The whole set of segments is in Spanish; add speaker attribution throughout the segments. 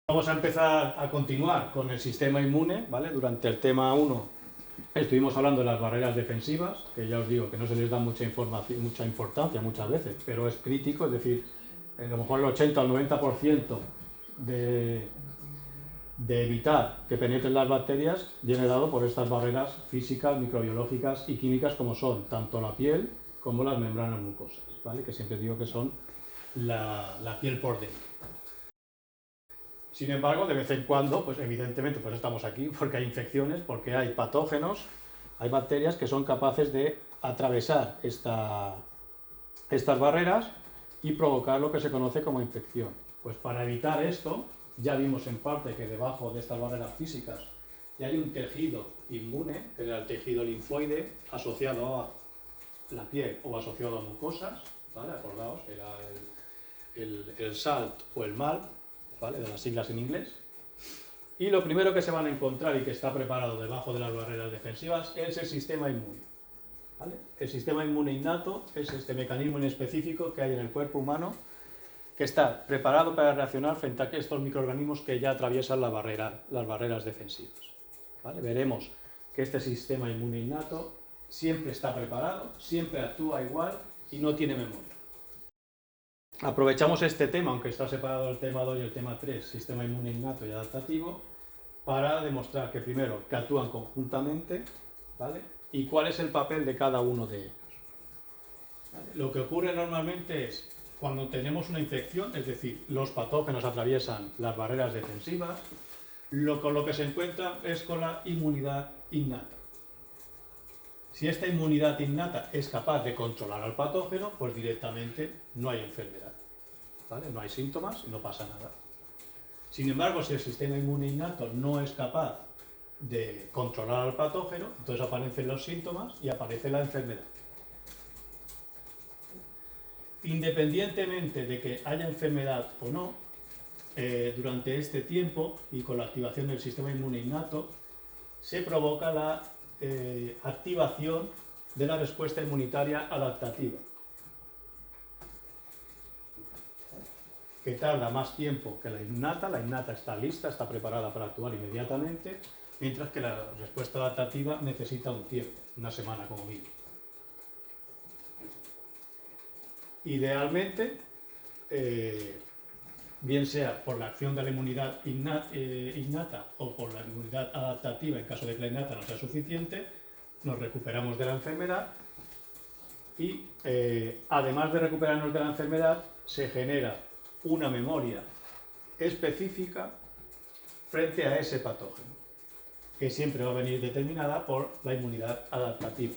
Speaker 1: Vamos a empezar a continuar con el sistema inmune, ¿vale? Durante el tema 1 estuvimos hablando de las barreras defensivas, que ya os digo que no se les da mucha importancia muchas veces, pero es crítico, es decir, a lo mejor el 80 o el 90% de evitar que penetren las bacterias viene dado por estas barreras físicas, microbiológicas y químicas como son tanto la piel como las membranas mucosas, ¿vale? Que siempre digo que son la piel por dentro. Sin embargo, de vez en cuando, pues evidentemente pues estamos aquí porque hay infecciones, porque hay patógenos, hay bacterias que son capaces de atravesar estas barreras y provocar lo que se conoce como infección. Pues para evitar esto, ya vimos en parte que debajo de estas barreras físicas ya hay un tejido inmune, que era el tejido linfoide, asociado a la piel o asociado a mucosas, ¿vale? Acordaos que era el SALT o el MALT, ¿vale? De las siglas en inglés. Y lo primero que se van a encontrar y que está preparado debajo de las barreras defensivas es el sistema inmune, ¿vale? El sistema inmune innato es este mecanismo inespecífico que hay en el cuerpo humano que está preparado para reaccionar frente a estos microorganismos que ya atraviesan las barreras defensivas, ¿vale? Veremos que este sistema inmune innato siempre está preparado, siempre actúa igual y no tiene memoria. Aprovechamos este tema, aunque está separado el tema 2 y el tema 3, sistema inmune innato y adaptativo, para demostrar que primero que actúan conjuntamente, ¿vale? Y cuál es el papel de cada uno de ellos, ¿vale? Lo que ocurre normalmente es cuando tenemos una infección, es decir, los patógenos atraviesan las barreras defensivas, con lo que se encuentra es con la inmunidad innata. Si esta inmunidad innata es capaz de controlar al patógeno, pues directamente no hay enfermedad, ¿vale? No hay síntomas y no pasa nada. Sin embargo, si el sistema inmune innato no es capaz de controlar al patógeno, entonces aparecen los síntomas y aparece la enfermedad. Independientemente de que haya enfermedad o no, durante este tiempo y con la activación del sistema inmune innato, se provoca la activación de la respuesta inmunitaria adaptativa, que tarda más tiempo que la innata está lista, está preparada para actuar inmediatamente, mientras que la respuesta adaptativa necesita un tiempo, una semana como mínimo. Idealmente, bien sea por la acción de la inmunidad innata o por la inmunidad adaptativa, en caso de que la innata no sea suficiente, nos recuperamos de la enfermedad y además de recuperarnos de la enfermedad, se genera una memoria específica frente a ese patógeno, que siempre va a venir determinada por la inmunidad adaptativa.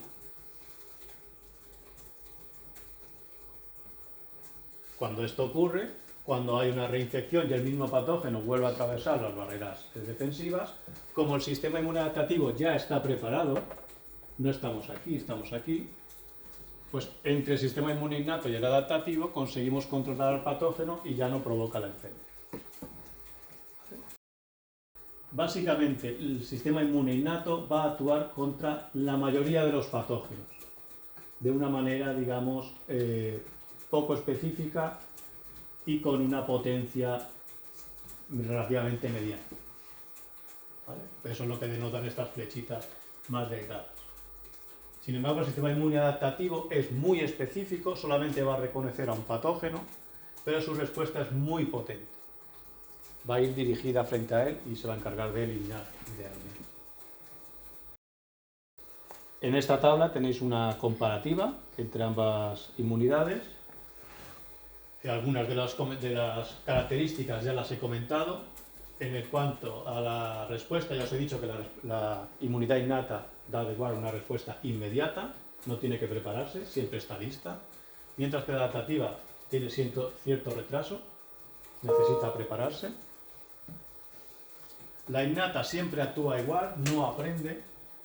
Speaker 1: Cuando esto ocurre, cuando hay una reinfección y el mismo patógeno vuelve a atravesar las barreras defensivas, como el sistema inmune adaptativo ya está preparado, no estamos aquí, pues entre el sistema inmune innato y el adaptativo conseguimos controlar al patógeno y ya no provoca la enfermedad. Básicamente, el sistema inmune innato va a actuar contra la mayoría de los patógenos, de una manera, digamos, poco específica y con una potencia relativamente mediana, ¿vale? Eso es lo que denotan estas flechitas más delgadas. Sin embargo, el sistema inmune adaptativo es muy específico, solamente va a reconocer a un patógeno, pero su respuesta es muy potente. Va a ir dirigida frente a él y se va a encargar de eliminar idealmente. En esta tabla tenéis una comparativa entre ambas inmunidades. Algunas de las características ya las he comentado. En cuanto a la respuesta, ya os he dicho que la inmunidad innata da igual una respuesta inmediata, no tiene que prepararse, siempre está lista, mientras que la adaptativa tiene cierto retraso, necesita prepararse. La innata siempre actúa igual, no aprende.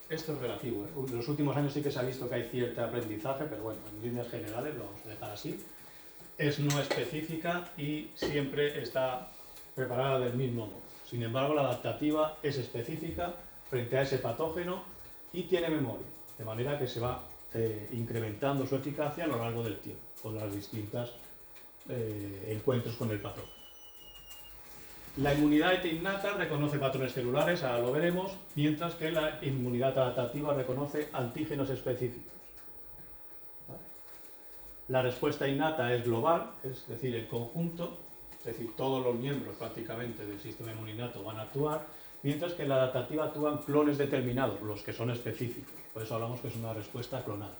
Speaker 1: Esto es relativo, ¿eh? En los últimos años sí que se ha visto que hay cierto aprendizaje, pero bueno, en líneas generales lo vamos a dejar así. Es no específica y siempre está preparada del mismo modo. Sin embargo, la adaptativa es específica frente a ese patógeno y tiene memoria, de manera que se va incrementando su eficacia a lo largo del tiempo, con los distintos encuentros con el patógeno. La inmunidad innata reconoce patrones celulares, ahora lo veremos, mientras que la inmunidad adaptativa reconoce antígenos específicos. La respuesta innata es global, es decir, el conjunto, es decir, todos los miembros prácticamente del sistema inmunitario van a actuar, mientras que la adaptativa actúan clones determinados, los que son específicos. Por eso hablamos que es una respuesta clonal.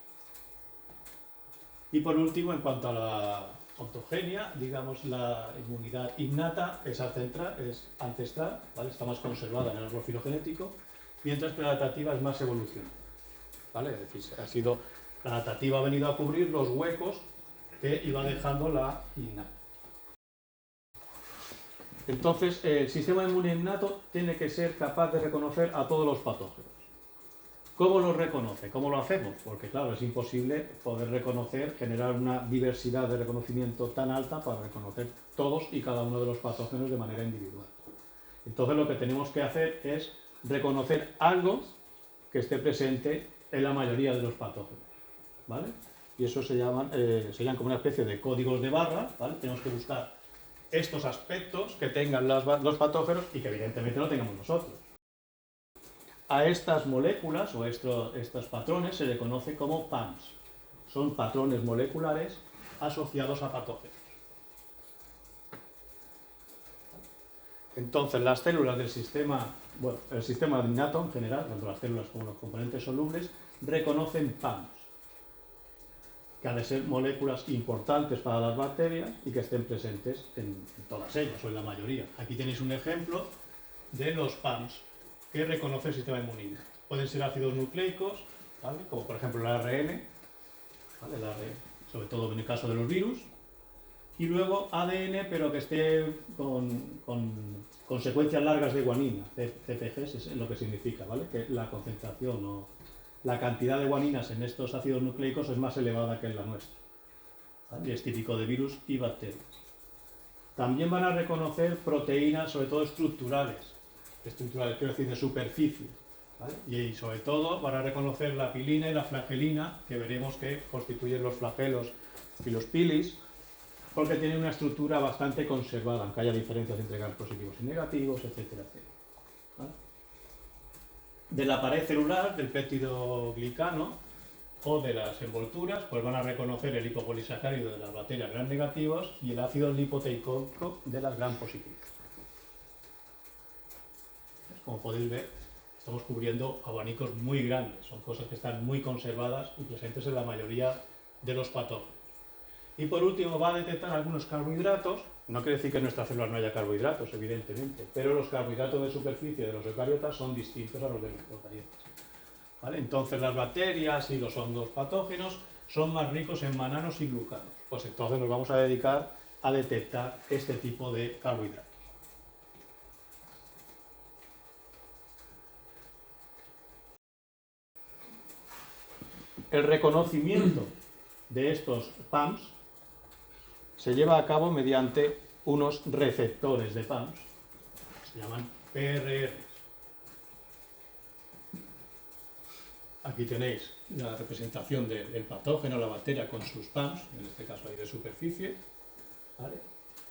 Speaker 1: Y por último, en cuanto a la ontogenia, digamos, la inmunidad innata es ancestral, ¿vale? Está más conservada en el árbol filogenético, mientras que la adaptativa es más evolucionada, ¿vale? Es decir, la adaptativa ha venido a cubrir los huecos que iba dejando la innata. Entonces, el sistema inmune innato tiene que ser capaz de reconocer a todos los patógenos. ¿Cómo los reconoce? ¿Cómo lo hacemos? Porque claro, es imposible poder reconocer, generar una diversidad de reconocimiento tan alta para reconocer todos y cada uno de los patógenos de manera individual. Entonces lo que tenemos que hacer es reconocer algo que esté presente en la mayoría de los patógenos, ¿vale? Y eso serían como una especie de códigos de barras, ¿vale? Tenemos que buscar estos aspectos que tengan los patógenos y que evidentemente no tengamos nosotros. A estas moléculas o estos patrones se le conoce como PAMs. Son patrones moleculares asociados a patógenos. Entonces, las células del sistema, el sistema innato en general, tanto las células como los componentes solubles, reconocen PAMs, que han de ser moléculas importantes para las bacterias y que estén presentes en todas ellas o en la mayoría. Aquí tenéis un ejemplo de los PAMs que reconoce el sistema inmune. Pueden ser ácidos nucleicos, ¿vale? Como por ejemplo el ARN, ¿vale? El ARN, sobre todo en el caso de los virus, y luego ADN, pero que esté con secuencias largas de guanina, CPGs es lo que significa, ¿vale? Que la concentración o la cantidad de guaninas en estos ácidos nucleicos es más elevada que en la nuestra, ¿vale? Y es típico de virus y bacterias. También van a reconocer proteínas, sobre todo estructurales, quiero decir de superficie, ¿vale? Y sobre todo van a reconocer la pilina y la flagelina, que veremos que constituyen los flagelos y los pilis, porque tienen una estructura bastante conservada, aunque haya diferencias entre gram positivos y negativos, etcétera, etcétera, ¿vale? De la pared celular, del péptidoglicano o de las envolturas, pues van a reconocer el lipopolisacárido de las bacterias gram negativas y el ácido lipoteicoico de las gram positivas. Como podéis ver, estamos cubriendo abanicos muy grandes, son cosas que están muy conservadas y presentes en la mayoría de los patógenos. Y por último va a detectar algunos carbohidratos, no quiere decir que en nuestras células no haya carbohidratos, evidentemente, pero los carbohidratos de superficie de los eucariotas son distintos a los de los procariotas, ¿vale? Entonces las bacterias y los hongos patógenos son más ricos en mananos y glucanos, pues entonces nos vamos a dedicar a detectar este tipo de carbohidratos. El reconocimiento de estos PAMs se lleva a cabo mediante unos receptores de PAMs, se llaman PRRs. Aquí tenéis la representación del patógeno, la bacteria con sus PAMs, en este caso hay de superficie, ¿vale?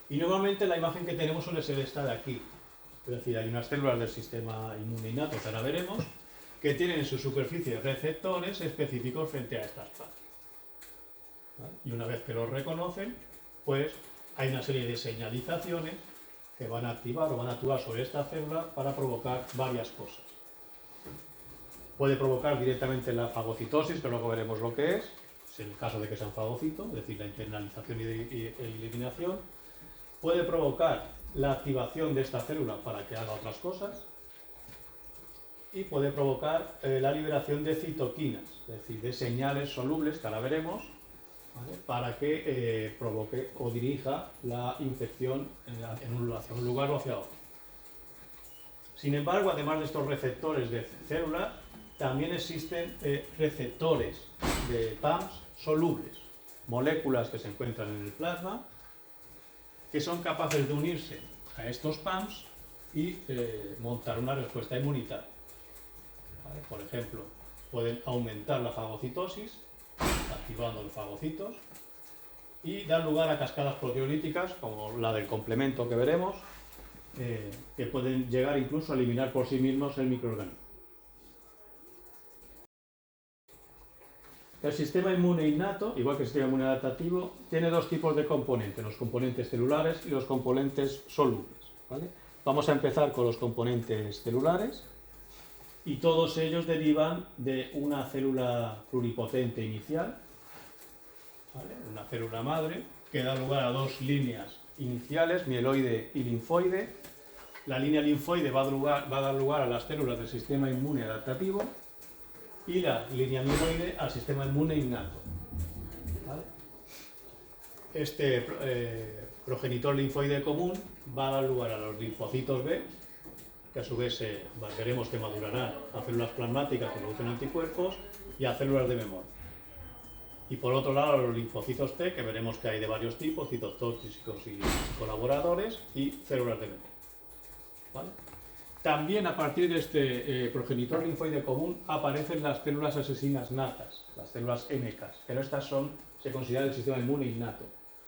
Speaker 1: Y normalmente la imagen que tenemos suele ser esta de aquí, es decir, hay unas células del sistema inmune innato que ahora veremos, que tienen en su superficie receptores específicos frente a estas PAMs, ¿vale? Y una vez que los reconocen, pues hay una serie de señalizaciones que van a activar o van a actuar sobre esta célula para provocar varias cosas. Puede provocar directamente la fagocitosis, que luego veremos lo que es en el caso de que sea un fagocito, es decir, la internalización y eliminación. Puede provocar la activación de esta célula para que haga otras cosas. Y puede provocar la liberación de citoquinas, es decir, de señales solubles, que ahora veremos, ¿vale? Para que provoque o dirija la infección hacia un lugar o hacia otro. Sin embargo, además de estos receptores de células, también existen receptores de PAMs solubles, moléculas que se encuentran en el plasma, que son capaces de unirse a estos PAMs y montar una respuesta inmunitaria. ¿Vale? Por ejemplo, pueden aumentar la fagocitosis, activando los fagocitos, y dar lugar a cascadas proteolíticas, como la del complemento que veremos, que pueden llegar incluso a eliminar por sí mismos el microorganismo. El sistema inmune innato, igual que el sistema inmune adaptativo, tiene dos tipos de componentes, los componentes celulares y los componentes solubles, ¿vale? Vamos a empezar con los componentes celulares y todos ellos derivan de una célula pluripotente inicial, ¿vale? Una célula madre que da lugar a dos líneas iniciales, mieloide y linfoide. La línea linfoide va a dar lugar a las células del sistema inmune adaptativo y la línea mieloide al sistema inmune innato, ¿vale? Este progenitor linfoide común va a dar lugar a los linfocitos B, que a su vez veremos que madurarán a células plasmáticas que producen anticuerpos y a células de memoria. Y por otro lado, los linfocitos T, que veremos que hay de varios tipos, citotóxicos y colaboradores, y células de memoria, ¿vale? También a partir de este progenitor linfoide común aparecen las células asesinas natas, las células NK, pero estas se consideran el sistema inmune innato,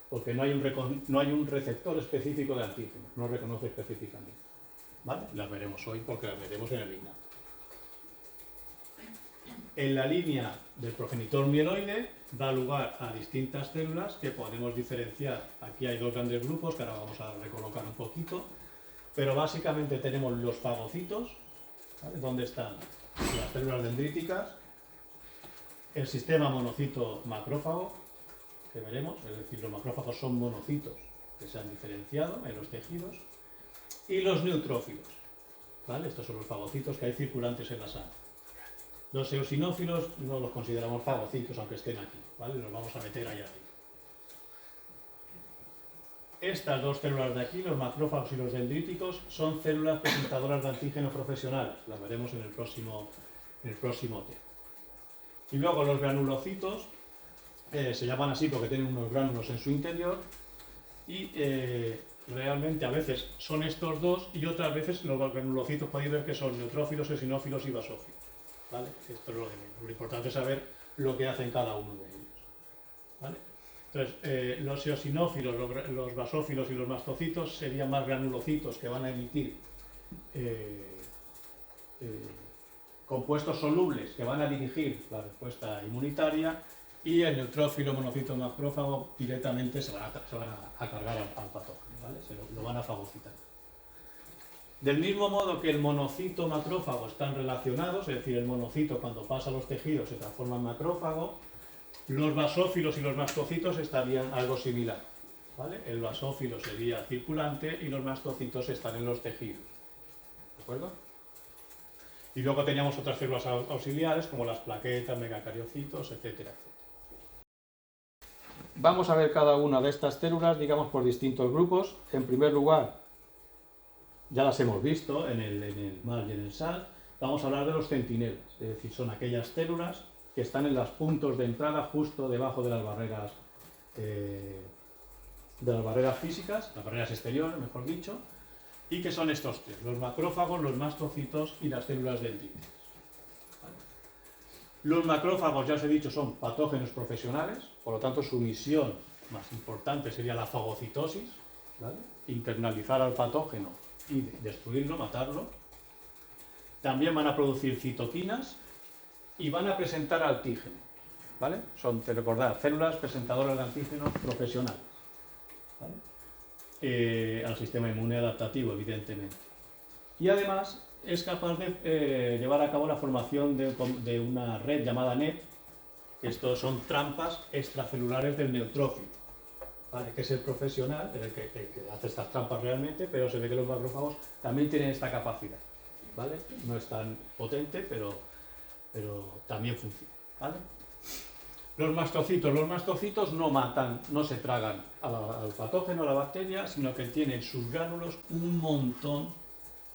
Speaker 1: porque no hay un receptor específico de antígenos, no reconoce específicamente, ¿vale? Las veremos hoy porque las veremos en el innato. En la línea del progenitor mieloide da lugar a distintas células que podemos diferenciar. Aquí hay dos grandes grupos que ahora vamos a recolocar un poquito, pero básicamente tenemos los fagocitos, ¿vale? Donde están las células dendríticas, el sistema monocito macrófago, que veremos, es decir, los macrófagos son monocitos que se han diferenciado en los tejidos, y los neutrófilos, ¿vale? Estos son los fagocitos que hay circulantes en la sangre. Los eosinófilos no los consideramos fagocitos, aunque estén aquí, ¿vale? Los vamos a meter allá arriba. Estas dos células de aquí, los macrófagos y los dendríticos, son células presentadoras de antígenos profesionales. Las veremos en el próximo tema. Y luego los granulocitos se llaman así porque tienen unos gránulos en su interior y realmente a veces son estos dos y otras veces los granulocitos podéis ver que son neutrófilos, eosinófilos y basófilos, ¿vale? Esto es lo importante es saber lo que hacen cada uno de ellos, ¿vale? Entonces, los eosinófilos, los basófilos y los mastocitos serían más granulocitos que van a emitir compuestos solubles que van a dirigir la respuesta inmunitaria, y el neutrófilo, monocito, macrófago directamente se van a cargar al patógeno, ¿vale? Lo van a fagocitar. Del mismo modo que el monocito macrófago están relacionados, es decir, el monocito cuando pasa a los tejidos se transforma en macrófago, los basófilos y los mastocitos estarían algo similar, ¿vale? El basófilo sería circulante y los mastocitos están en los tejidos, ¿de acuerdo? Y luego teníamos otras células auxiliares como las plaquetas, megacariocitos, etcétera, etcétera. Vamos a ver cada una de estas células, digamos, por distintos grupos. En primer lugar, ya las hemos visto en el MAL y en el SAL, vamos a hablar de los centinelas, es decir, son aquellas células que están en los puntos de entrada justo debajo de las barreras físicas, las barreras exteriores, mejor dicho, y que son estos tres, los macrófagos, los mastocitos y las células dendríticas. ¿Vale? Los macrófagos, ya os he dicho, son patógenos profesionales, por lo tanto su misión más importante sería la fagocitosis, ¿vale? Internalizar al patógeno y destruirlo, matarlo. También van a producir citoquinas y van a presentar antígeno, ¿vale? Son, recordad, células presentadoras de antígenos profesionales, ¿vale? Al sistema inmune adaptativo, evidentemente. Y además es capaz de llevar a cabo la formación de una red llamada NET, que estos son trampas extracelulares del neutrófilo, ¿vale? Que es el profesional, el que hace estas trampas realmente, pero se ve que los macrófagos también tienen esta capacidad, ¿vale? No es tan potente, pero también funciona, ¿vale? Los mastocitos no matan, no se tragan al patógeno, a la bacteria, sino que tienen en sus gránulos un montón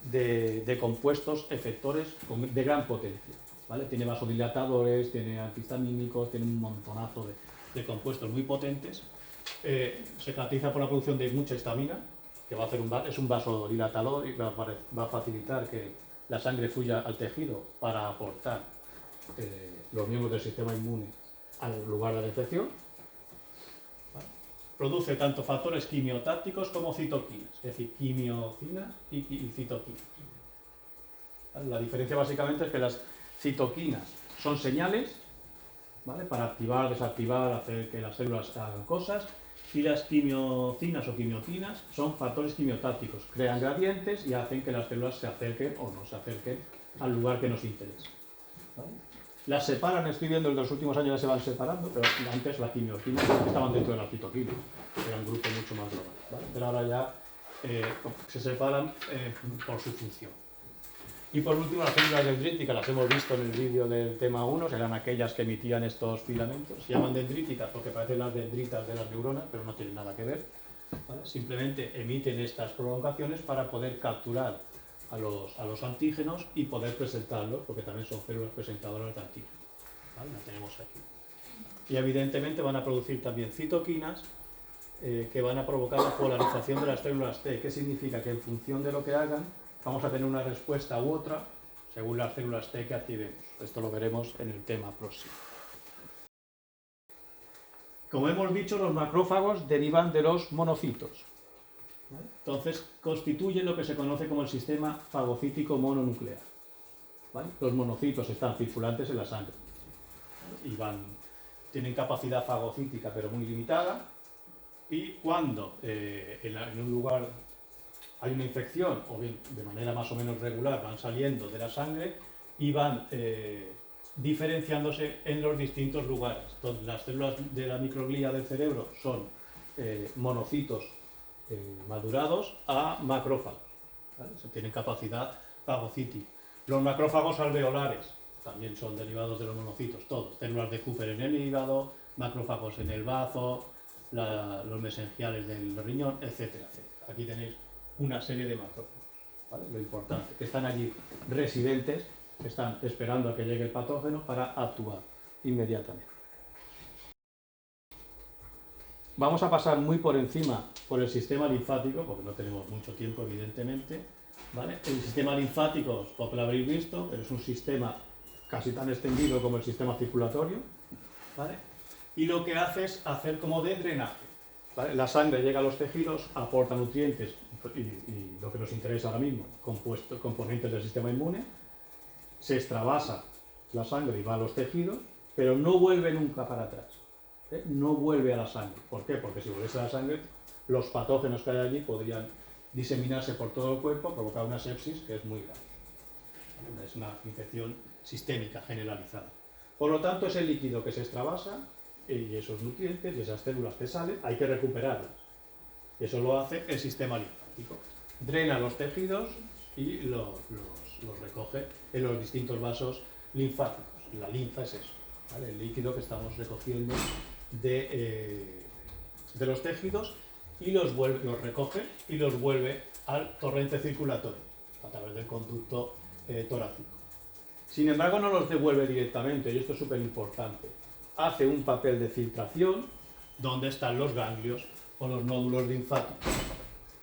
Speaker 1: de compuestos efectores de gran potencia, ¿vale? Tiene vasodilatadores, tiene antihistamínicos, tiene un montonazo de compuestos muy potentes. Se caracteriza por la producción de mucha histamina, que va a hacer es un vasodilatador y va a facilitar que la sangre fluya al tejido para aportar los miembros del sistema inmune al lugar de la infección, ¿vale? produce tanto factores quimiotácticos como citoquinas, es decir, quimiocinas y citoquinas. La diferencia básicamente es que las citoquinas son señales, ¿vale?, para activar, desactivar, hacer que las células hagan cosas, y las quimiocinas o quimiotinas son factores quimiotácticos, crean gradientes y hacen que las células se acerquen o no se acerquen al lugar que nos interesa, ¿vale? Las separan, estoy viendo en los últimos años ya se van separando, pero antes las quimiotinas estaban dentro de las citoquinas, era un grupo mucho más global, ¿vale? Pero ahora ya se separan por su función. Y por último, las células dendríticas, las hemos visto en el vídeo del tema 1, serán aquellas que emitían estos filamentos. Se llaman dendríticas porque parecen las dendritas de las neuronas, pero no tienen nada que ver, ¿vale? Simplemente emiten estas prolongaciones para poder capturar a los antígenos y poder presentarlos, porque también son células presentadoras de antígenos, ¿vale? La tenemos aquí. Y evidentemente van a producir también citoquinas que van a provocar la polarización de las células T. ¿Qué significa? Que en función de lo que hagan, vamos a tener una respuesta u otra según las células T que activemos. Esto lo veremos en el tema próximo. Como hemos dicho, los macrófagos derivan de los monocitos, ¿vale? Entonces, constituyen lo que se conoce como el sistema fagocítico mononuclear, ¿vale? Los monocitos están circulantes en la sangre, ¿vale?, y tienen capacidad fagocítica pero muy limitada, y cuando en un lugar hay una infección, o bien de manera más o menos regular van saliendo de la sangre y van diferenciándose en los distintos lugares. Entonces, las células de la microglía del cerebro son monocitos madurados a macrófagos, ¿vale? Tienen capacidad fagocítica. Los macrófagos alveolares también son derivados de los monocitos, todos. Células de Cooper en el hígado, macrófagos en el bazo, los mesengiales del riñón, etcétera, etcétera. Aquí tenéis una serie de macrófagos, ¿vale? Lo importante, que están allí residentes, que están esperando a que llegue el patógeno para actuar inmediatamente. Vamos a pasar muy por encima por el sistema linfático, porque no tenemos mucho tiempo, evidentemente, ¿vale? El sistema linfático, poco lo habréis visto, pero es un sistema casi tan extendido como el sistema circulatorio, ¿vale? Y lo que hace es hacer como de drenaje, ¿vale? La sangre llega a los tejidos, aporta nutrientes y lo que nos interesa ahora mismo, componentes del sistema inmune, se extravasa la sangre y va a los tejidos, pero no vuelve nunca para atrás, ¿eh? No vuelve a la sangre. ¿Por qué? Porque si volviese a la sangre, los patógenos que hay allí podrían diseminarse por todo el cuerpo, provocar una sepsis que es muy grave, ¿vale? Es una infección sistémica generalizada. Por lo tanto, ese líquido que se extravasa y esos nutrientes y esas células que salen, hay que recuperarlas. Y eso lo hace el sistema linfático. Drena los tejidos y los recoge en los distintos vasos linfáticos. La linfa es eso, ¿vale? El líquido que estamos recogiendo de los tejidos y los recoge y los vuelve al torrente circulatorio a través del conducto torácico. Sin embargo, no los devuelve directamente, y esto es súper importante. Hace un papel de filtración donde están los ganglios o los nódulos linfáticos,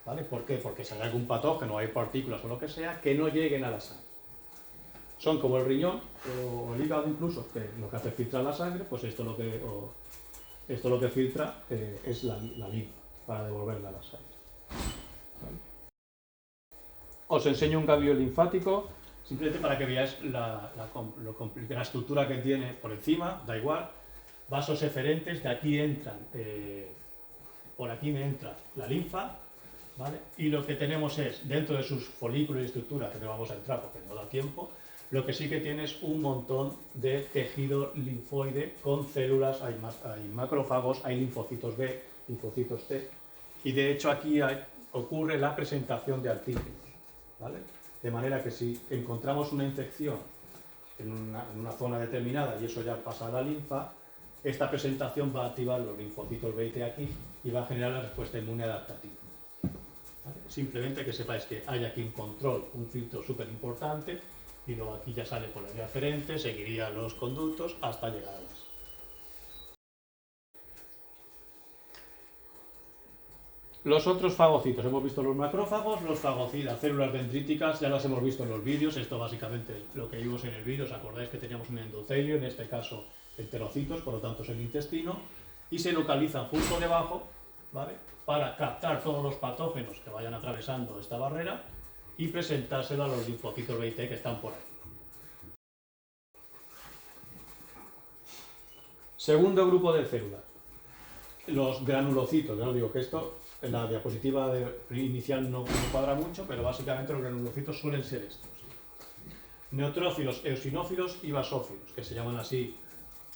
Speaker 1: ¿vale? ¿Por qué? Porque si hay algún patógeno, hay partículas o lo que sea, que no lleguen a la sangre. Son como el riñón o el hígado incluso, que lo que hace es filtrar la sangre, pues esto lo que filtra es la linfa, para devolverla a la sangre, ¿vale? Os enseño un ganglio linfático, simplemente para que veáis la estructura que tiene por encima, da igual. Vasos eferentes, de aquí entran, por aquí me entra la linfa, ¿vale? Y lo que tenemos es, dentro de sus folículos y estructuras, que no vamos a entrar porque no da tiempo, lo que sí que tiene es un montón de tejido linfoide con células, hay macrófagos, hay linfocitos B, linfocitos T, y de hecho aquí ocurre la presentación de antígenos, ¿vale? De manera que si encontramos una infección en una zona determinada y eso ya pasa a la linfa, esta presentación va a activar los linfocitos B y T aquí y va a generar la respuesta inmune adaptativa, ¿vale? Simplemente que sepáis que hay aquí un control, un filtro súper importante, y luego aquí ya sale por la vía aferente, seguiría los conductos hasta llegar a las. Los otros fagocitos, hemos visto los macrófagos, los fagocitos, las células dendríticas, ya las hemos visto en los vídeos. Esto básicamente es lo que vimos en el vídeo. ¿Os acordáis que teníamos un endotelio, en este caso enterocitos, por lo tanto es el intestino, y se localizan justo debajo ¿vale?, para captar todos los patógenos que vayan atravesando esta barrera y presentárselo a los linfocitos B y T que están por ahí. Segundo grupo de células, los granulocitos. Ya os digo que esto en la diapositiva inicial no cuadra mucho, pero básicamente los granulocitos suelen ser estos: neutrófilos, eosinófilos y basófilos, que se llaman así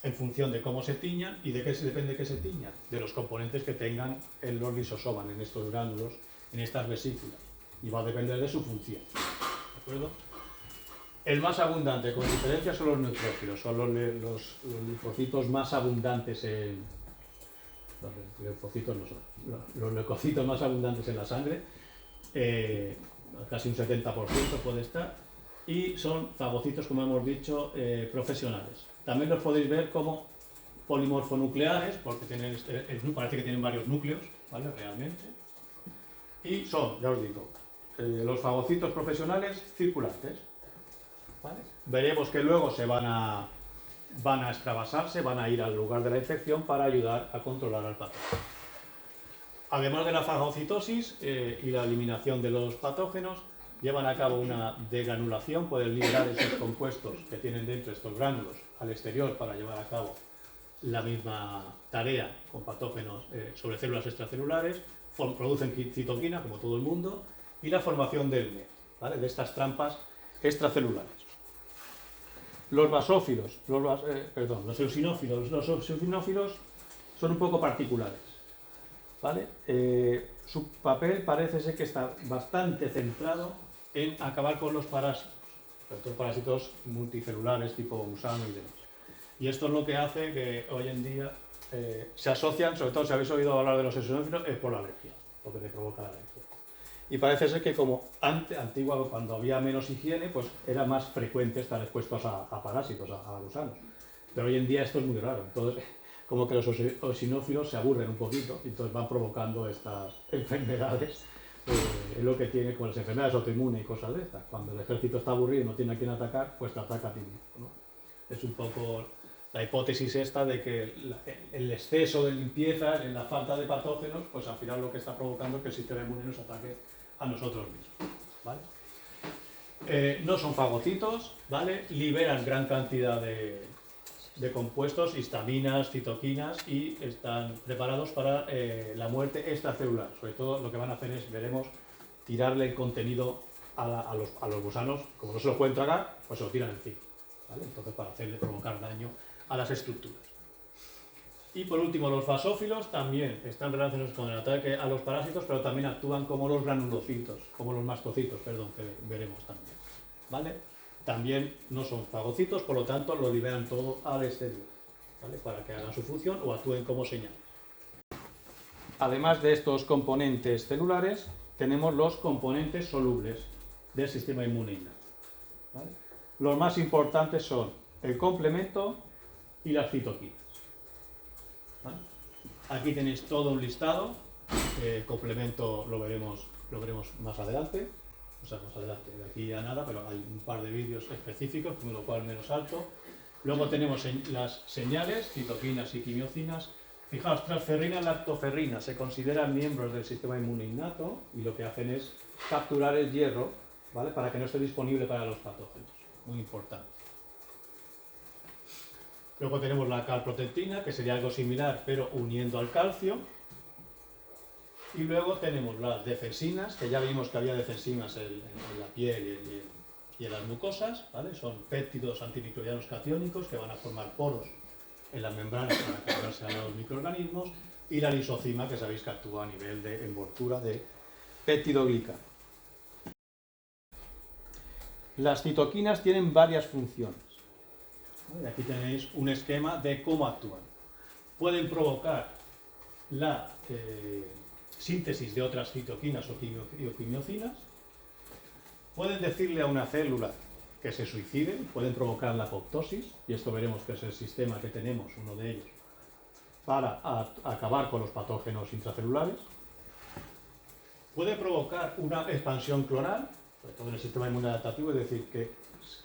Speaker 1: en función de cómo se tiñan. ¿Y de qué depende que se tiñan? De los componentes que tengan en los lisosomas, en estos gránulos, en estas vesículas, y va a depender de su función, ¿de acuerdo? El más abundante, con diferencia, son los neutrófilos, son los linfocitos más abundantes en... Los leucocitos no son. Los leucocitos más abundantes en la sangre, casi un 70% puede estar, y son fagocitos, como hemos dicho, profesionales. También los podéis ver como polimorfonucleares, porque parece que tienen varios núcleos, ¿vale?, realmente. Y son, ya os digo, los fagocitos profesionales circulantes, ¿vale? Veremos que luego se van a extravasarse, van a ir al lugar de la infección para ayudar a controlar al patógeno. Además de la fagocitosis y la eliminación de los patógenos, llevan a cabo una degranulación, pueden liberar esos compuestos que tienen dentro estos gránulos al exterior para llevar a cabo la misma tarea con patógenos sobre células extracelulares, producen citoquina, como todo el mundo, y la formación del NET, ¿vale?, de estas trampas extracelulares. Los basófilos, los eosinófilos son un poco particulares, ¿vale? Su papel parece ser que está bastante centrado en acabar con los parásitos, sobre todo parásitos multicelulares tipo gusano y demás. Y esto es lo que hace que hoy en día se asocian, sobre todo si habéis oído hablar de los eosinófilos, es por la alergia, lo que te provoca la alergia. Y parece ser que como antiguo, cuando había menos higiene, pues era más frecuente estar expuestos a parásitos, a gusanos. Pero hoy en día esto es muy raro. Entonces, como que los eosinófilos se aburren un poquito y entonces van provocando estas enfermedades. Es lo que tiene con las enfermedades autoinmunes y cosas de estas. Cuando el ejército está aburrido y no tiene a quién atacar, pues te ataca a ti mismo, ¿no? Es un poco la hipótesis esta de que el exceso de limpieza, en la falta de patógenos, pues al final lo que está provocando es que el sistema inmune nos ataque a nosotros mismos, ¿vale? No son fagocitos, ¿vale? Liberan gran cantidad de compuestos, histaminas, citoquinas, y están preparados para la muerte extracelular. Sobre todo lo que van a hacer es, veremos, tirarle el contenido a los gusanos. Como no se lo pueden tragar, pues se lo tiran encima, ¿vale? Entonces, para provocar daño a las estructuras. Y por último, los basófilos también están relacionados con el ataque a los parásitos, pero también actúan como los granulocitos, como los mastocitos, perdón, que veremos también, ¿vale? También no son fagocitos, por lo tanto lo liberan todo al exterior, ¿vale?, para que hagan su función o actúen como señal. Además de estos componentes celulares, tenemos los componentes solubles del sistema inmune innato, ¿vale? Los más importantes son el complemento y las citoquinas, ¿vale? Aquí tenéis todo un listado. El complemento lo veremos más adelante. O sea, más adelante, de aquí a nada, pero hay un par de vídeos específicos, con lo cual menos alto. Luego tenemos las señales, citoquinas y quimiocinas. Fijaos, transferrina y lactoferrina se consideran miembros del sistema inmune innato y lo que hacen es capturar el hierro, ¿vale?, para que no esté disponible para los patógenos. Muy importante. Luego tenemos la calprotectina, que sería algo similar, pero uniendo al calcio. Y luego tenemos las defensinas, que ya vimos que había defensinas en la piel y en las mucosas, ¿vale? Son péptidos antimicrobianos catiónicos que van a formar poros en las membranas para capturarse a los microorganismos, y la lisocima, que sabéis que actúa a nivel de envoltura de péptidoglicano. Las citoquinas tienen varias funciones. Aquí tenéis un esquema de cómo actúan. Pueden provocar la síntesis de otras citoquinas o quimiocinas, pueden decirle a una célula que se suicide, pueden provocar la apoptosis, y esto veremos que es el sistema que tenemos, uno de ellos, para acabar con los patógenos intracelulares. Puede provocar una expansión clonal, sobre todo en el sistema inmune adaptativo, es decir,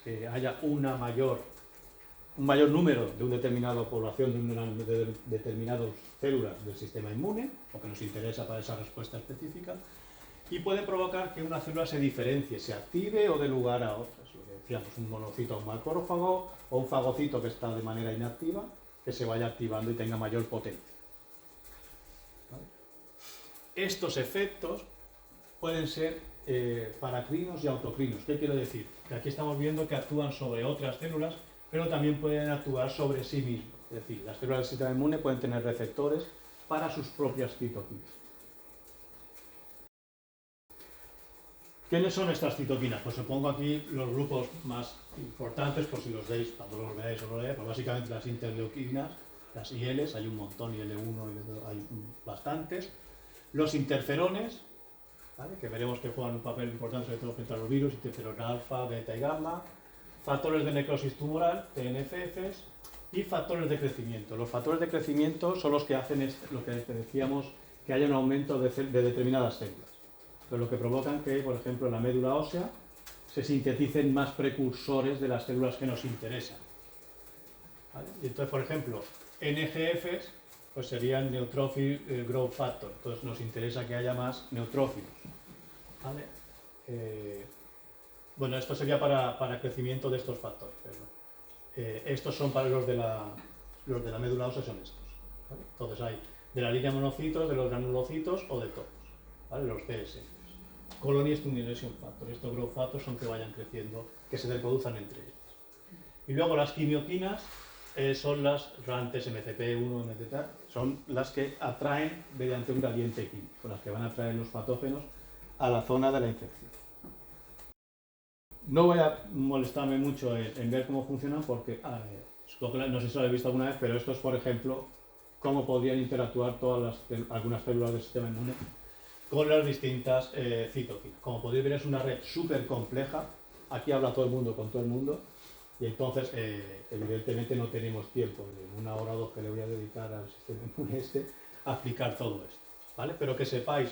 Speaker 1: que haya una mayor un mayor número de una determinada población de determinadas células del sistema inmune, lo que nos interesa para esa respuesta específica, y puede provocar que una célula se diferencie, se active o dé lugar a otras. Lo que decíamos, un monocito a un macrófago o un fagocito que está de manera inactiva, que se vaya activando y tenga mayor potencia. ¿Vale? Estos efectos pueden ser paracrinos y autocrinos. ¿Qué quiero decir? Que aquí estamos viendo que actúan sobre otras células, pero también pueden actuar sobre sí mismos. Es decir, las células del sistema inmune pueden tener receptores para sus propias citoquinas. ¿Quiénes son estas citoquinas? Pues os pongo aquí los grupos más importantes, por si los veis, cuando los veáis o lo leáis, pues básicamente las interleuquinas, las ILs, hay un montón, IL1, IL2, hay bastantes. Los interferones, ¿vale? Que veremos que juegan un papel importante sobre todo frente a los virus, interferón alfa, beta y gamma, factores de necrosis tumoral, TNFs, y factores de crecimiento. Los factores de crecimiento son los que hacen lo que decíamos, que haya un aumento de determinadas células. Pero lo que provocan que, por ejemplo, en la médula ósea se sinteticen más precursores de las células que nos interesan. ¿Vale? Y entonces, por ejemplo, NGFs pues serían Neutrophil Growth Factor. Entonces nos interesa que haya más neutrófilos. ¿Vale? Bueno, esto sería para crecimiento de estos factores. Estos son para los de la médula ósea, son estos. ¿Vale? Entonces hay de la línea monocitos, de los granulocitos o de todos. ¿Vale? Los CS. Colony Stimulation Factor. Estos growth factors son que vayan creciendo, que se reproduzcan entre ellos. Y luego las quimioquinas son las RANTES, MCP1, MCT, son las que atraen mediante un gradiente químico, son las que van a atraer los patógenos a la zona de la infección. No voy a molestarme mucho en ver cómo funcionan porque, no sé si lo habéis visto alguna vez, pero esto es, por ejemplo, cómo podrían interactuar algunas células del sistema inmune con las distintas citoquinas. Como podéis ver, es una red súper compleja. Aquí habla todo el mundo con todo el mundo y entonces evidentemente no tenemos tiempo de 1 hora o 2 que le voy a dedicar al sistema inmune a explicar todo esto, ¿vale? Pero que sepáis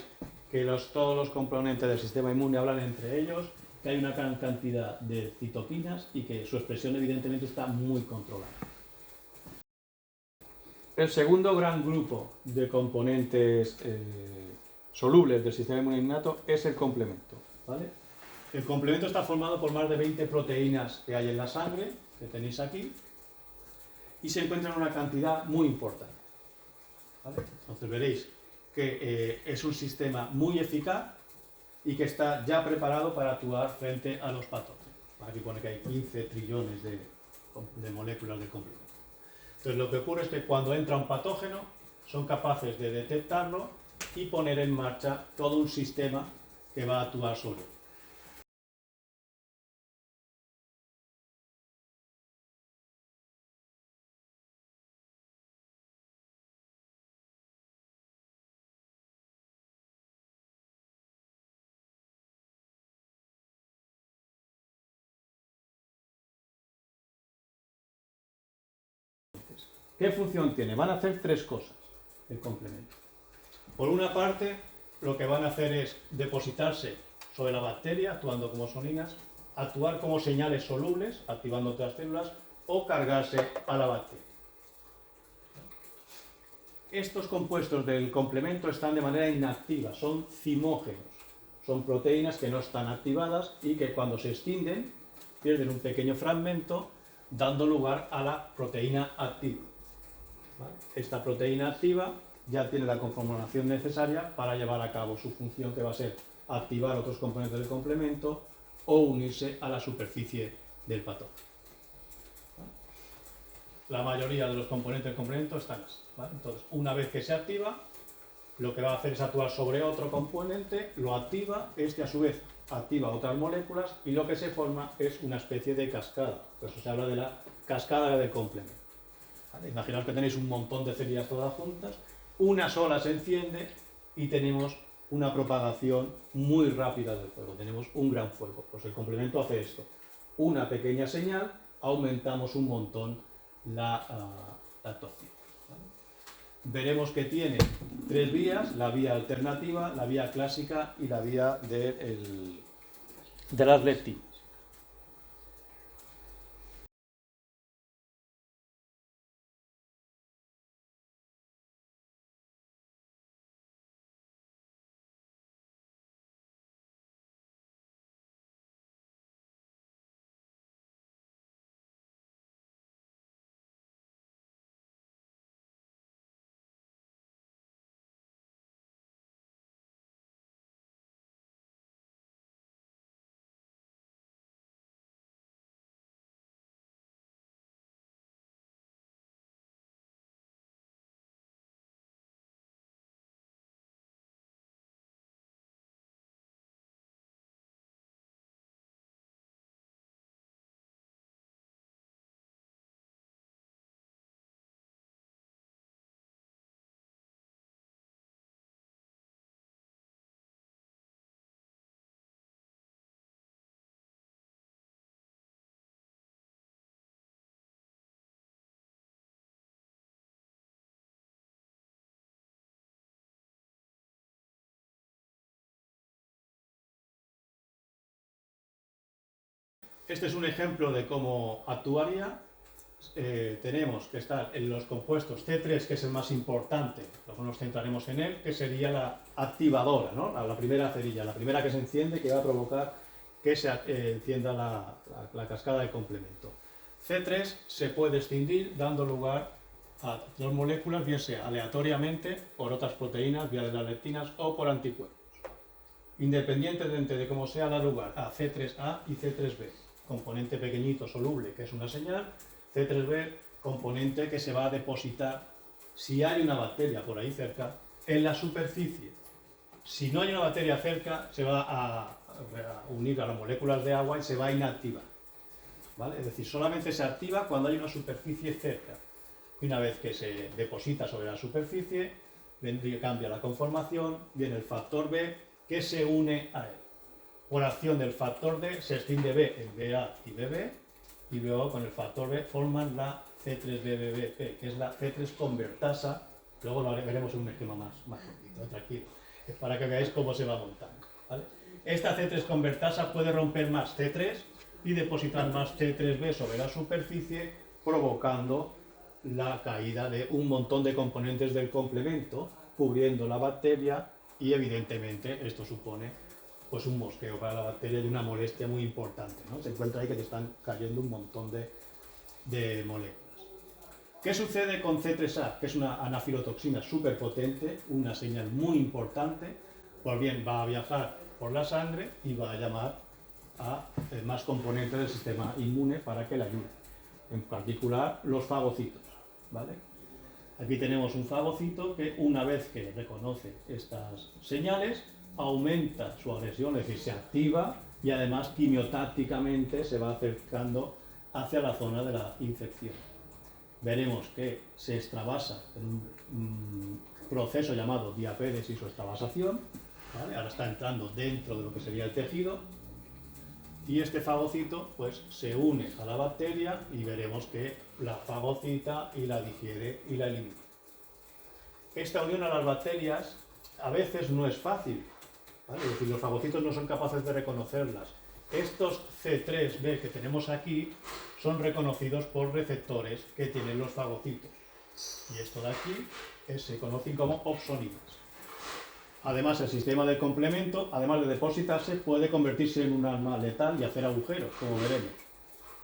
Speaker 1: que todos los componentes del sistema inmune hablan entre ellos, que hay una gran cantidad de citoquinas y que su expresión evidentemente está muy controlada. El segundo gran grupo de componentes solubles del sistema inmune innato es el complemento, ¿vale? El complemento está formado por más de 20 proteínas que hay en la sangre, que tenéis aquí, y se encuentran una cantidad muy importante, ¿vale? Entonces veréis que es un sistema muy eficaz y que está ya preparado para actuar frente a los patógenos. Aquí pone que hay 15 trillones de moléculas de complemento. Entonces lo que ocurre es que cuando entra un patógeno son capaces de detectarlo y poner en marcha todo un sistema que va a actuar sobre él. ¿Qué función tiene? Van a hacer 3 cosas el complemento. Por una parte, lo que van a hacer es depositarse sobre la bacteria, actuando como soninas, actuar como señales solubles, activando otras células, o cargarse a la bacteria. Estos compuestos del complemento están de manera inactiva, son zimógenos, son proteínas que no están activadas y que cuando se extienden pierden un pequeño fragmento, dando lugar a la proteína activa. ¿Vale? Esta proteína activa ya tiene la conformación necesaria para llevar a cabo su función, que va a ser activar otros componentes del complemento o unirse a la superficie del patógeno. ¿Vale? La mayoría de los componentes del complemento están así, ¿vale? Entonces, una vez que se activa, lo que va a hacer es actuar sobre otro componente, lo activa, este a su vez activa otras moléculas y lo que se forma es una especie de cascada. Por eso se habla de la cascada del complemento. ¿Vale? Imaginaos que tenéis un montón de células todas juntas, una sola se enciende y tenemos una propagación muy rápida del fuego, tenemos un gran fuego. Pues el complemento hace esto, una pequeña señal, aumentamos un montón la actuación. ¿Vale? Veremos que tiene 3 vías, la vía alternativa, la vía clásica y la vía de las leptinas. Este es un ejemplo de cómo actuaría. Tenemos que estar en los compuestos C3, que es el más importante, luego nos centraremos en él, que sería la activadora, ¿no? La primera cerilla, la primera que se enciende, que va a provocar que se encienda la cascada de complemento. C3 se puede escindir dando lugar a dos moléculas, bien sea aleatoriamente por otras proteínas, vía de las lectinas, o por anticuerpos. Independientemente de cómo sea, da lugar a C3A y C3B, componente pequeñito soluble, que es una señal, C3B, componente que se va a depositar, si hay una bacteria por ahí cerca, en la superficie. Si no hay una bacteria cerca, se va a unir a las moléculas de agua y se va a inactivar, ¿vale? Es decir, solamente se activa cuando hay una superficie cerca. Y una vez que se deposita sobre la superficie, cambia la conformación, viene el factor B que se une a él. Por acción del factor D se extiende B en BA y BB, y luego con el factor B forman la C3BBB, que es la C3 convertasa. Luego lo veremos en un esquema más cortito, tranquilo, es para que veáis cómo se va montando, ¿vale? Esta C3 convertasa puede romper más C3 y depositar más C3B sobre la superficie, provocando la caída de un montón de componentes del complemento, cubriendo la bacteria, y evidentemente esto supone pues un mosqueo para la bacteria y una molestia muy importante, ¿no? Se encuentra ahí que te están cayendo un montón de moléculas. ¿Qué sucede con C3A? Que es una anafilotoxina súper potente, una señal muy importante. Pues bien, va a viajar por la sangre y va a llamar a más componentes del sistema inmune para que le ayuden. En particular, los fagocitos, ¿vale? Aquí tenemos un fagocito que, una vez que reconoce estas señales, aumenta su agresión, es decir, se activa y además quimiotácticamente se va acercando hacia la zona de la infección. Veremos que se extravasa en un proceso llamado diapédesis o extravasación, ¿vale? Ahora está entrando dentro de lo que sería el tejido, y este fagocito pues se une a la bacteria y veremos que la fagocita y la digiere y la elimina. Esta unión a las bacterias a veces no es fácil, ¿vale? Es decir, los fagocitos no son capaces de reconocerlas. Estos C3b que tenemos aquí son reconocidos por receptores que tienen los fagocitos. Y esto de aquí se conocen como opsoninas. Además, el sistema de complemento, además de depositarse, puede convertirse en un arma letal y hacer agujeros, como veremos,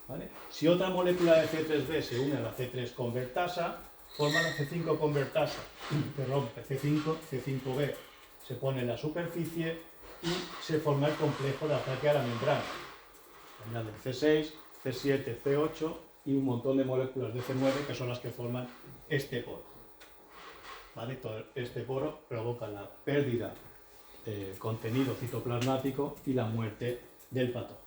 Speaker 1: ¿vale? Si otra molécula de C3b se une a la C3 convertasa, forma la C5 convertasa, que rompe C5, C5b, se pone en la superficie y se forma el complejo de ataque a la membrana. Añaden C6, C7, C8 y un montón de moléculas de C9 que son las que forman este poro. ¿Vale? Todo este poro provoca la pérdida de contenido citoplasmático y la muerte del patógeno.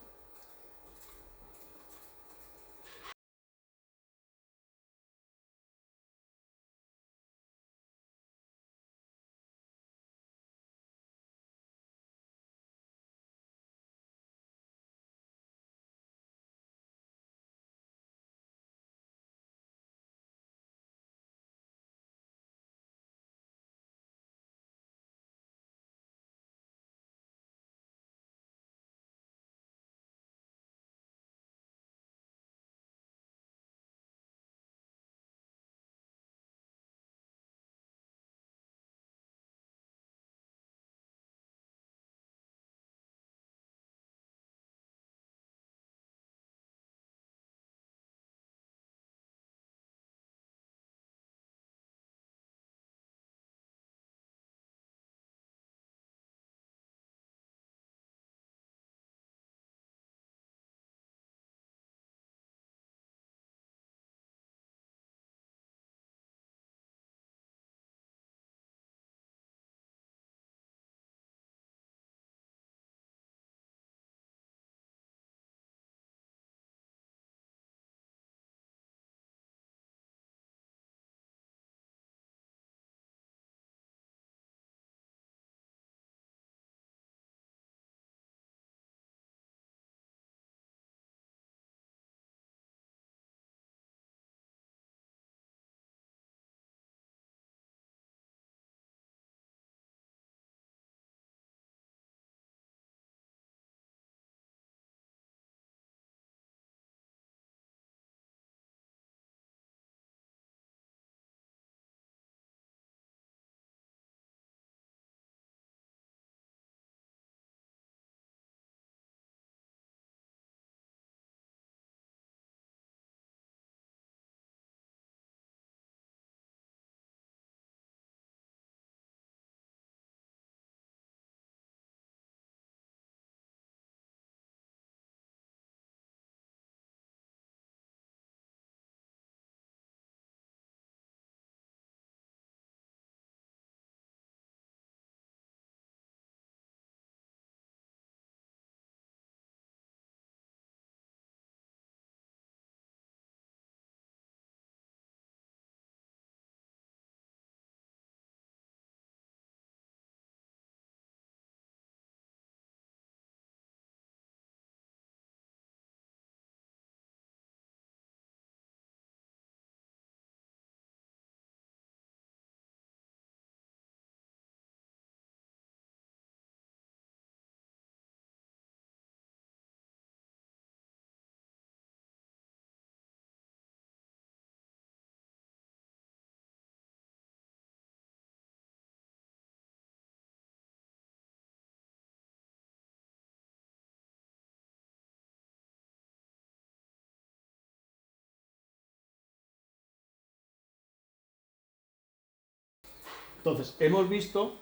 Speaker 1: Entonces, hemos visto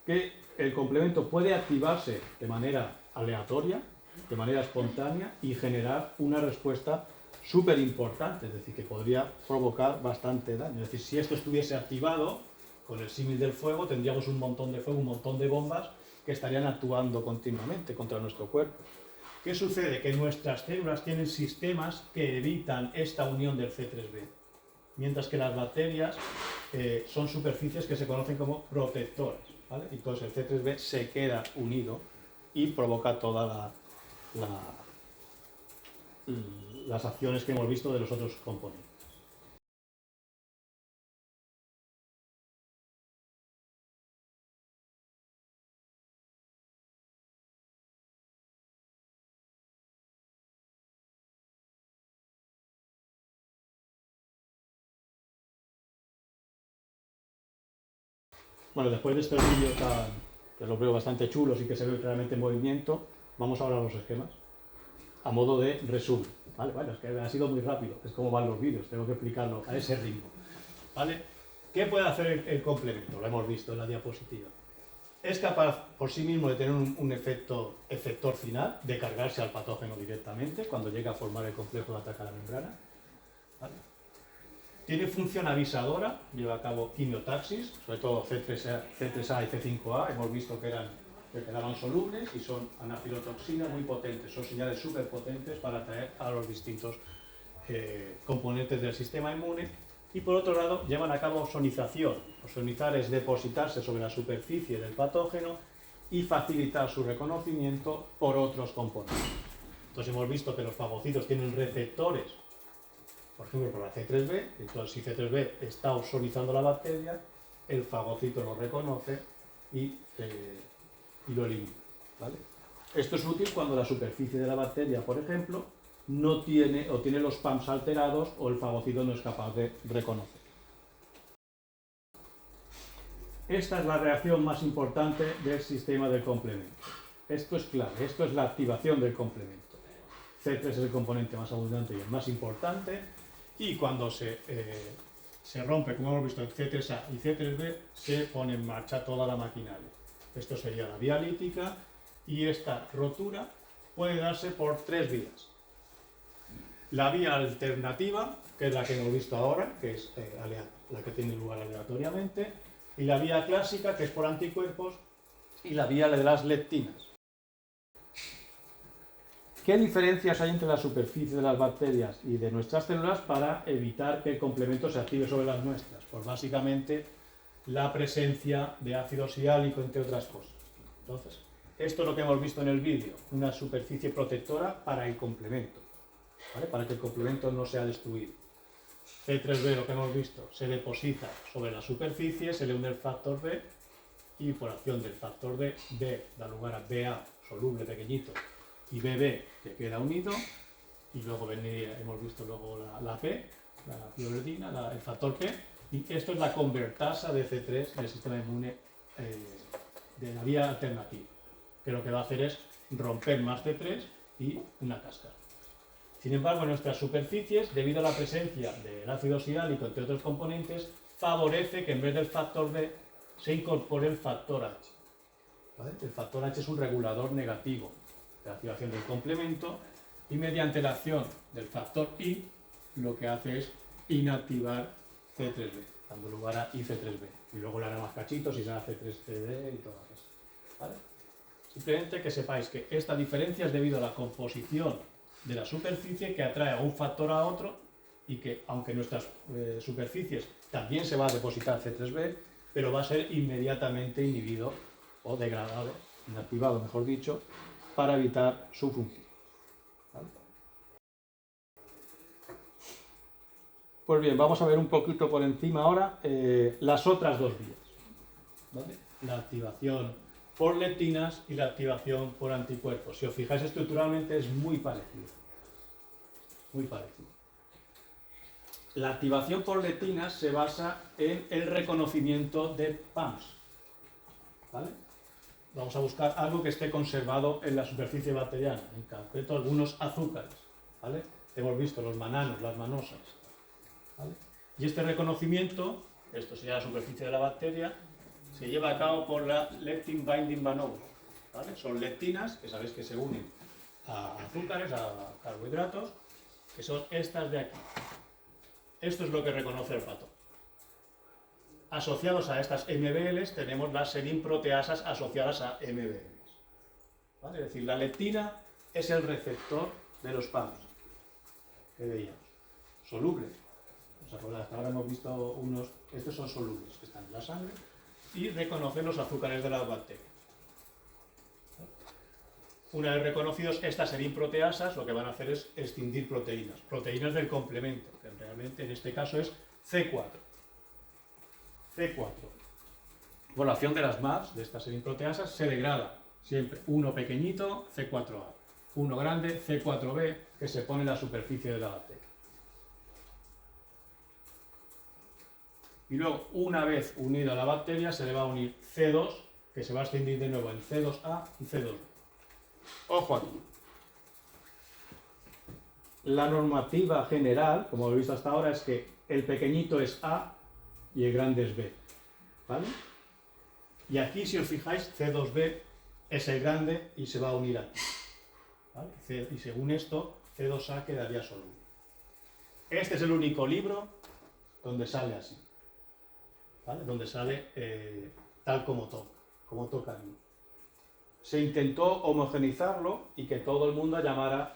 Speaker 1: que el complemento puede activarse de manera aleatoria, de manera espontánea y generar una respuesta súper importante, es decir, que podría provocar bastante daño. Es decir, si esto estuviese activado, con el símil del fuego, tendríamos un montón de fuego, un montón de bombas que estarían actuando continuamente contra nuestro cuerpo. ¿Qué sucede? Que nuestras células tienen sistemas que evitan esta unión del C3b, mientras que las bacterias son superficies que se conocen como protectores, ¿vale? Entonces el C3b se queda unido y provoca todas las acciones que hemos visto de los otros componentes. Bueno, después de estos vídeos que los veo bastante chulos y que se ve claramente en movimiento, vamos ahora a los esquemas, a modo de resumen. ¿Vale? Bueno, es que ha sido muy rápido, es como van los vídeos, tengo que explicarlo a ese ritmo. ¿Vale? ¿Qué puede hacer el complemento? Lo hemos visto en la diapositiva. Es capaz por sí mismo de tener un efecto efector final, de cargarse al patógeno directamente cuando llega a formar el complejo de ataque a la membrana. ¿Vale? Tiene función avisadora, lleva a cabo quimiotaxis, sobre todo C3A y C5A, hemos visto que quedaban solubles y son anafilotoxinas muy potentes, son señales súper potentes para atraer a los distintos componentes del sistema inmune. Y por otro lado, llevan a cabo ozonización. Ozonizar es depositarse sobre la superficie del patógeno y facilitar su reconocimiento por otros componentes. Entonces hemos visto que los fagocitos tienen receptores, por ejemplo, por la C3b, entonces si C3b está ozonizando la bacteria, el fagocito lo reconoce y lo elimina. ¿Vale? Esto es útil cuando la superficie de la bacteria, por ejemplo, no tiene o tiene los PAMs alterados o el fagocito no es capaz de reconocer. Esta es la reacción más importante del sistema del complemento. Esto es clave, esto es la activación del complemento. C3 es el componente más abundante y el más importante, y cuando se rompe, como hemos visto en C3A y C3b, se pone en marcha toda la maquinaria. Esto sería la vía lítica, y esta rotura puede darse por tres vías. La vía alternativa, que es la que hemos visto ahora, que es la que tiene lugar aleatoriamente, y la vía clásica, que es por anticuerpos, y la vía de las leptinas. ¿Qué diferencias hay entre la superficie de las bacterias y de nuestras células para evitar que el complemento se active sobre las nuestras? Pues básicamente la presencia de ácido siálico, entre otras cosas. Entonces, esto es lo que hemos visto en el vídeo, una superficie protectora para el complemento, ¿vale? Para que el complemento no sea destruido. C3b, lo que hemos visto, se deposita sobre la superficie, se le une el factor B, y por acción del factor B da lugar a BA, soluble, pequeñito, y BB, que queda unido, y luego vendría, hemos visto luego la P, la piovertina, el factor P, y esto es la convertasa de C3 del sistema inmune de la vía alternativa, que lo que va a hacer es romper más C3 y una cáscara. Sin embargo, en nuestras superficies, debido a la presencia del ácido siálico, entre otros componentes, favorece que en vez del factor B se incorpore el factor H. ¿Vale? El factor H es un regulador negativo de la activación del complemento, y mediante la acción del factor I lo que hace es inactivar C3b, dando lugar a IC3b. Y luego le hará más cachitos y será C3CD y todas esas. ¿Vale? Simplemente que sepáis que esta diferencia es debido a la composición de la superficie, que atrae a un factor a otro, y que aunque en nuestras superficies también se va a depositar C3b, pero va a ser inmediatamente inhibido o degradado, inactivado mejor dicho, para evitar su función. ¿Vale? Pues bien, vamos a ver un poquito por encima ahora las otras dos vías. ¿Vale? La activación por leptinas y la activación por anticuerpos. Si os fijáis estructuralmente es muy parecido. Muy parecido. La activación por leptinas se basa en el reconocimiento de PAMs. ¿Vale? Vamos a buscar algo que esté conservado en la superficie bacteriana, en concreto algunos azúcares. ¿Vale? Hemos visto los mananos, las manosas. ¿Vale? Y este reconocimiento esto sería la superficie de la bacteria, se lleva a cabo por la lectin binding maneuver, ¿vale? Son lectinas que sabéis que se unen a azúcares, a carbohidratos, que son estas de aquí. Esto es lo que reconoce el patógeno. Asociados a estas MBLs tenemos las serin-proteasas asociadas a MBLs, ¿vale? Es decir, la lectina es el receptor de los PAMs que veíamos, solubles. ¿Os acordáis? Ahora hemos visto unos, estos son solubles que están en la sangre y reconocen los azúcares de las bacterias. Una vez reconocidos, estas serin-proteasas lo que van a hacer es extinguir proteínas, proteínas del complemento, que realmente en este caso es C4. C4. Por la acción de las MAPs, de estas serin-proteasas, se degrada siempre uno pequeñito, C4A, uno grande, C4B, que se pone en la superficie de la bacteria. Y luego, una vez unida a la bacteria, se le va a unir C2, que se va a extinguir de nuevo en C2A y C2B. Ojo aquí. La normativa general, como he visto hasta ahora, es que el pequeñito es A y el grande es B, ¿vale? Y aquí, si os fijáis, C2B es el grande y se va a unir aquí, ¿vale? Y según esto, C2A quedaría solo. Este es el único libro donde sale así, ¿vale? Donde sale tal como toca el libro. Se intentó homogeneizarlo y que todo el mundo llamara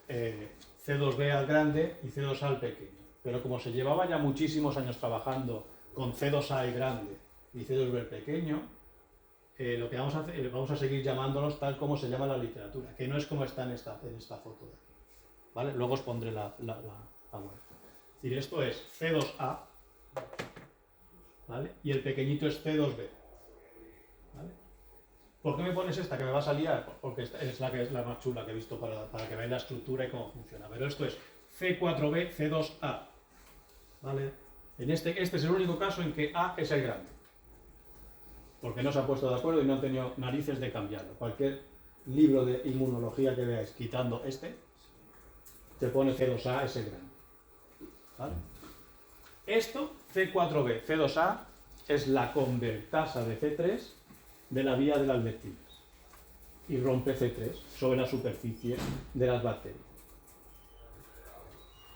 Speaker 1: C2B al grande y C2A al pequeño. Pero como se llevaba ya muchísimos años trabajando con C2A el grande y C2B el pequeño, lo que vamos a hacer, vamos a seguir llamándolos tal como se llama la literatura, que no es como está en esta foto de aquí, ¿vale? Luego os pondré la web. Es decir, esto es C2A, ¿vale? Y el pequeñito es C2B, ¿vale? ¿Por qué me pones esta que me vas a liar? Porque esta es la más chula que he visto para que veáis la estructura y cómo funciona. Pero esto es C4B, C2A, ¿vale? Este es el único caso en que A es el grande, porque no se han puesto de acuerdo y no han tenido narices de cambiarlo. Cualquier libro de inmunología que veáis, quitando este, te pone C2A es el grande, ¿vale? Esto, C4B, C2A, es la convertasa de C3 de la vía de las lectinas y rompe C3 sobre la superficie de las bacterias,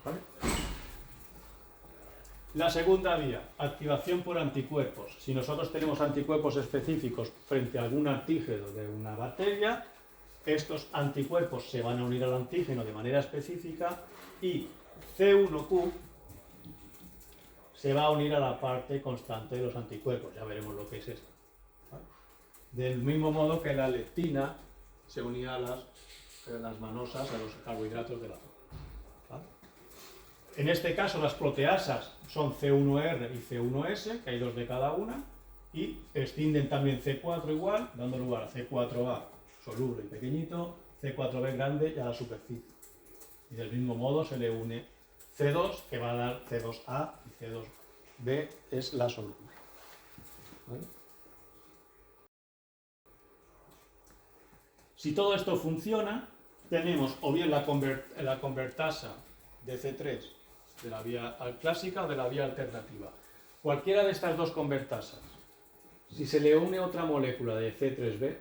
Speaker 1: ¿vale? La segunda vía, activación por anticuerpos. Si nosotros tenemos anticuerpos específicos frente a algún antígeno de una bacteria, estos anticuerpos se van a unir al antígeno de manera específica y C1Q se va a unir a la parte constante de los anticuerpos. Ya veremos lo que es esto, ¿vale? Del mismo modo que la lectina se unía a las manosas, a los carbohidratos del azúcar, ¿vale? En este caso las proteasas son C1R y C1S, que hay dos de cada una, y extienden también C4 igual, dando lugar a C4A soluble y pequeñito, C4B grande y a la superficie. Y del mismo modo se le une C2, que va a dar C2A, y C2B es la soluble, ¿vale? Si todo esto funciona, tenemos o bien la convertasa de C3 de la vía clásica o de la vía alternativa. Cualquiera de estas dos convertasas, si se le une otra molécula de C3B,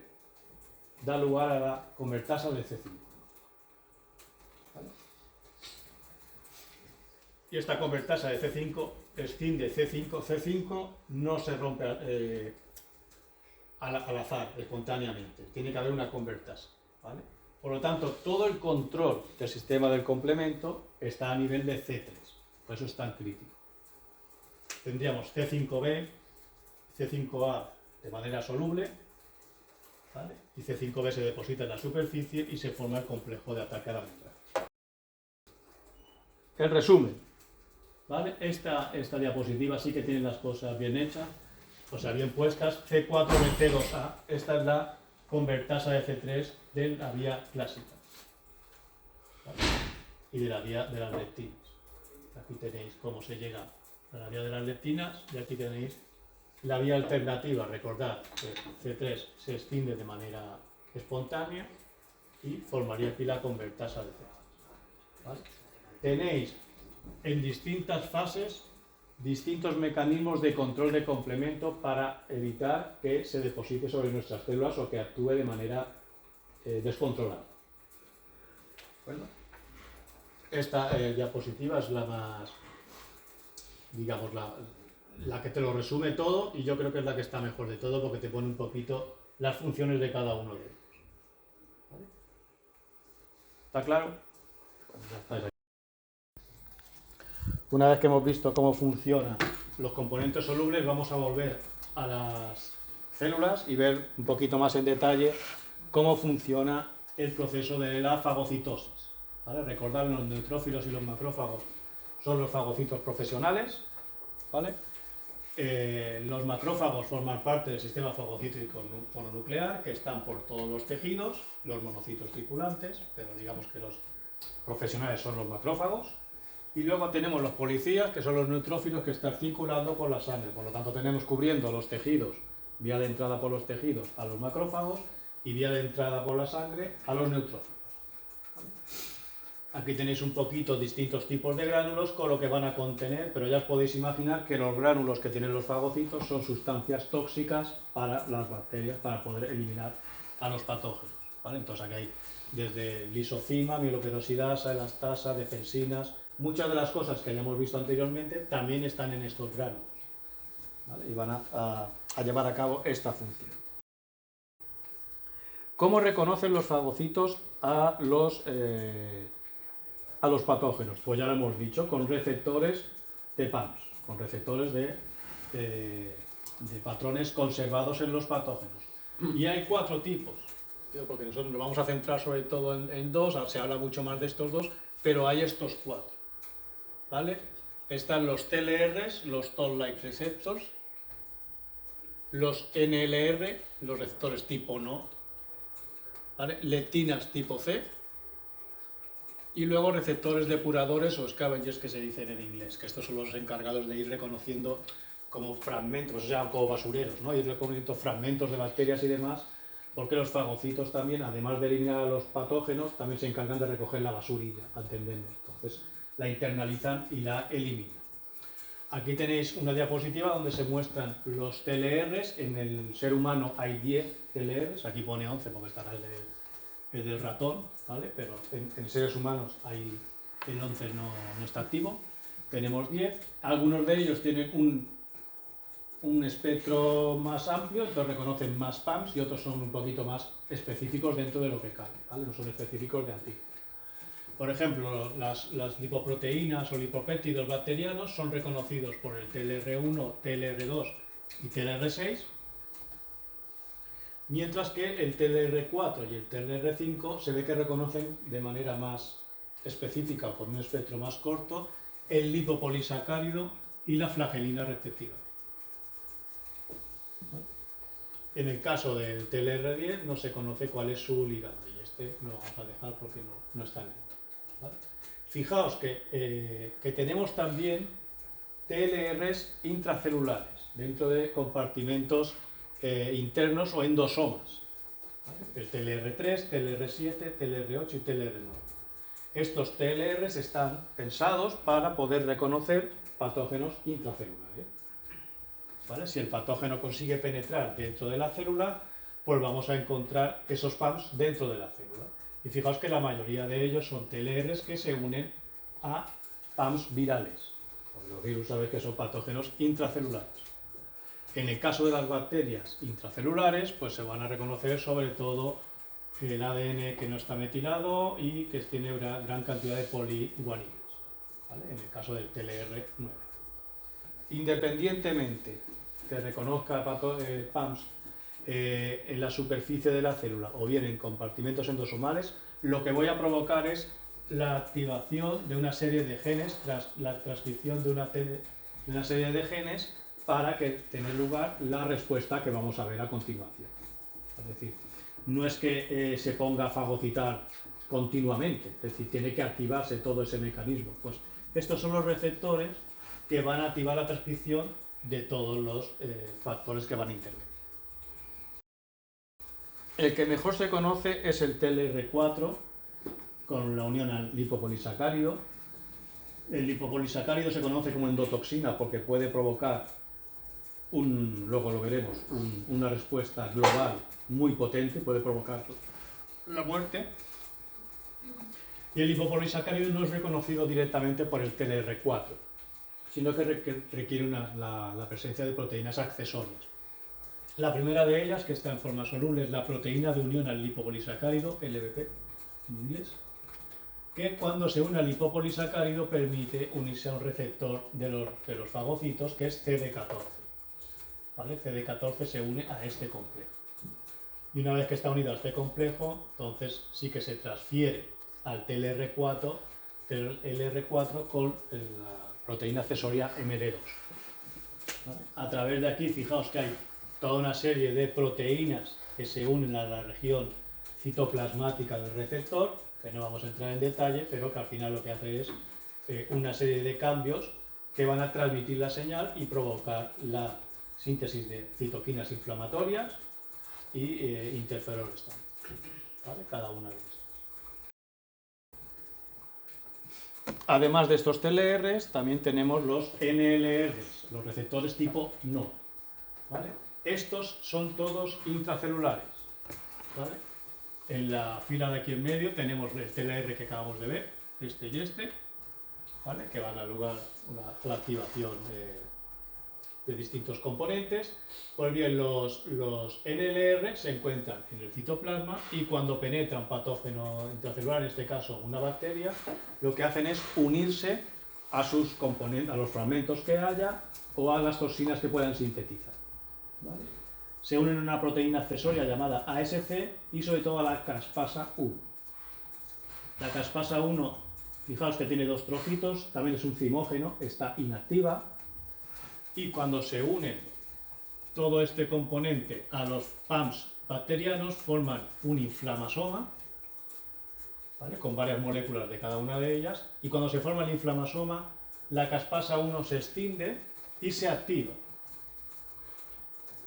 Speaker 1: da lugar a la convertasa de C5. ¿Vale? Y esta convertasa de C5 extiende C5. C5 no se rompe al azar, espontáneamente. Tiene que haber una convertasa, ¿vale? Por lo tanto, todo el control del sistema del complemento está a nivel de C3. Por eso es tan crítico. Tendríamos C5B, C5A de manera soluble, ¿vale? Y C5B se deposita en la superficie y se forma el complejo de ataque a la membrana. El resumen, ¿vale? Esta diapositiva sí que tiene las cosas bien hechas, o sea, bien puestas. C4 de C2A, esta es la convertasa de C3 de la vía clásica, ¿vale? Y de la vía de las lectinas. Aquí tenéis cómo se llega a la vía de las lectinas y aquí tenéis la vía alternativa. Recordad que C3 se extiende de manera espontánea y formaría aquí la convertasa de C3, ¿vale? Tenéis en distintas fases distintos mecanismos de control de complemento para evitar que se deposite sobre nuestras células o que actúe de manera descontrolada. Bueno, esta diapositiva es la más, digamos, la que te lo resume todo, y yo creo que es la que está mejor de todo porque te pone un poquito las funciones de cada uno de ellos. ¿Vale? ¿Está claro? Pues ya estáis aquí. Una vez que hemos visto cómo funcionan los componentes solubles, vamos a volver a las células y ver un poquito más en detalle cómo funciona el proceso de la fagocitosis. ¿Vale? Recordad, los neutrófilos y los macrófagos son los fagocitos profesionales, ¿vale? Los macrófagos forman parte del sistema fagocítico mononuclear, que están por todos los tejidos, los monocitos circulantes, pero digamos que los profesionales son los macrófagos. Y luego tenemos los policías, que son los neutrófilos que están circulando por la sangre. Por lo tanto, tenemos cubriendo los tejidos, vía de entrada por los tejidos, a los macrófagos, y vía de entrada por la sangre a los neutrófilos. Aquí tenéis un poquito distintos tipos de gránulos con lo que van a contener, pero ya os podéis imaginar que los gránulos que tienen los fagocitos son sustancias tóxicas para las bacterias, para poder eliminar a los patógenos. ¿Vale? Entonces aquí hay desde lisocima, mieloperoxidasa, elastasa, defensinas. Muchas de las cosas que hayamos visto anteriormente también están en estos gránulos, ¿vale? Y van a llevar a cabo esta función. ¿Cómo reconocen los fagocitos a los patógenos? Pues ya lo hemos dicho, con receptores de PAMS, con receptores de patrones conservados en los patógenos. Y hay 4 tipos, porque nosotros nos vamos a centrar sobre todo en 2, se habla mucho más de estos 2, pero hay estos 4. ¿Vale? Están los TLRs, los Toll-like receptors, los NLR, los receptores tipo NOD, ¿vale? Leptinas tipo C, y luego receptores depuradores o scavengers, que se dicen en inglés, que estos son los encargados de ir reconociendo como fragmentos, o sea, como basureros, ¿no? Ir reconociendo fragmentos de bacterias y demás, porque los fagocitos también, además de eliminar a los patógenos, también se encargan de recoger la basurilla, entendernos. Entonces, la internalizan y la eliminan. Aquí tenéis una diapositiva donde se muestran los TLRs. En el ser humano hay 10 TLRs, aquí pone 11 porque estará el del ratón, ¿vale? Pero en seres humanos el 11 no está activo. Tenemos 10, algunos de ellos tienen un espectro más amplio, entonces reconocen más PAMS, y otros son un poquito más específicos dentro de lo que cabe, ¿vale? No son específicos de antígenos. Por ejemplo, las lipoproteínas o lipopéptidos bacterianos son reconocidos por el TLR1, TLR2 y TLR6, mientras que el TLR4 y el TLR5 se ve que reconocen de manera más específica o con un espectro más corto el lipopolisacárido y la flagelina respectivamente. En el caso del TLR10 no se conoce cuál es su ligando, y este lo vamos a dejar porque no está en él. ¿Vale? Fijaos que tenemos también TLRs intracelulares dentro de compartimentos internos o endosomas, ¿vale? El TLR3, TLR7, TLR8 y TLR9. Estos TLRs están pensados para poder reconocer patógenos intracelulares, ¿vale? Si el patógeno consigue penetrar dentro de la célula, pues vamos a encontrar esos PAMS dentro de la célula. Y fijaos que la mayoría de ellos son TLRs que se unen a PAMS virales. Los virus sabéis que son patógenos intracelulares. En el caso de las bacterias intracelulares, pues se van a reconocer sobre todo el ADN que no está metilado y que tiene una gran cantidad de poliguaninos, ¿vale? En el caso del TLR9. Independientemente que reconozca PAMS en la superficie de la célula o bien en compartimentos endosomales, lo que voy a provocar es la activación de una serie de genes, la transcripción de una serie de genes para que tenga lugar la respuesta que vamos a ver a continuación. Es decir, no es que se ponga a fagocitar continuamente, es decir, tiene que activarse todo ese mecanismo. Pues estos son los receptores que van a activar la transcripción de todos los factores que van a intervenir. El que mejor se conoce es el TLR4 con la unión al lipopolisacárido, El lipopolisacárido se conoce como endotoxina porque puede provocar, luego lo veremos, una respuesta global muy potente, puede provocar la muerte. Y el lipopolisacárido no es reconocido directamente por el TLR4, sino que requiere la presencia de proteínas accesorias. La primera de ellas, que está en forma soluble, es la proteína de unión al lipopolisacárido, LBP en inglés, que cuando se une al lipopolisacárido permite unirse a un receptor de los fagocitos, que es CD14. ¿Vale? CD14 se une a este complejo. Y una vez que está unido a este complejo, entonces sí que se transfiere al TLR4 con la proteína accesoria MD2. ¿Vale? A través de aquí, fijaos que hay toda una serie de proteínas que se unen a la región citoplasmática del receptor, que no vamos a entrar en detalle, pero que al final lo que hace es una serie de cambios que van a transmitir la señal y provocar la síntesis de citoquinas inflamatorias y interferones también, ¿vale? Cada una de ellas. Además de estos TLRs, también tenemos los NLRs, los receptores tipo NOD, ¿vale? Estos son todos intracelulares, ¿vale? En la fila de aquí en medio tenemos el TLR que acabamos de ver, este y este, ¿vale? Que van a lugar la activación de distintos componentes. Pues bien, los NLR se encuentran en el citoplasma y cuando penetra un patógeno intracelular, en este caso una bacteria, lo que hacen es unirse a sus componentes, a los fragmentos que haya o a las toxinas que puedan sintetizar, ¿vale? Se unen a una proteína accesoria llamada ASC y sobre todo a la caspasa 1. La caspasa 1, fijaos que tiene dos trocitos, también es un zimógeno, está inactiva, y cuando se une todo este componente a los PAMs bacterianos forman un inflamasoma, ¿vale? Con varias moléculas de cada una de ellas, y cuando se forma el inflamasoma la caspasa 1 se extiende y se activa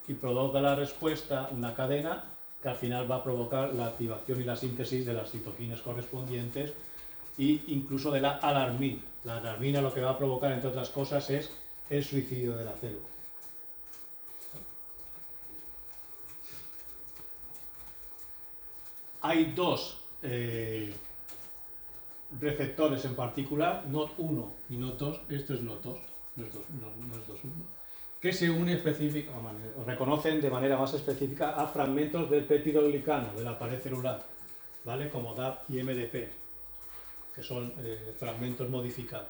Speaker 1: y provoca la respuesta, una cadena que al final va a provocar la activación y la síntesis de las citoquinas correspondientes e incluso de la alarmina. La alarmina lo que va a provocar, entre otras cosas, es el suicidio de la célula. Hay dos receptores en particular, NOD1 y NOD2, esto es NOD2, no es 2.1, que se unen reconocen de manera más específica a fragmentos del peptidoglicano de la pared celular, ¿vale? Como DAP y MDP, que son fragmentos modificados.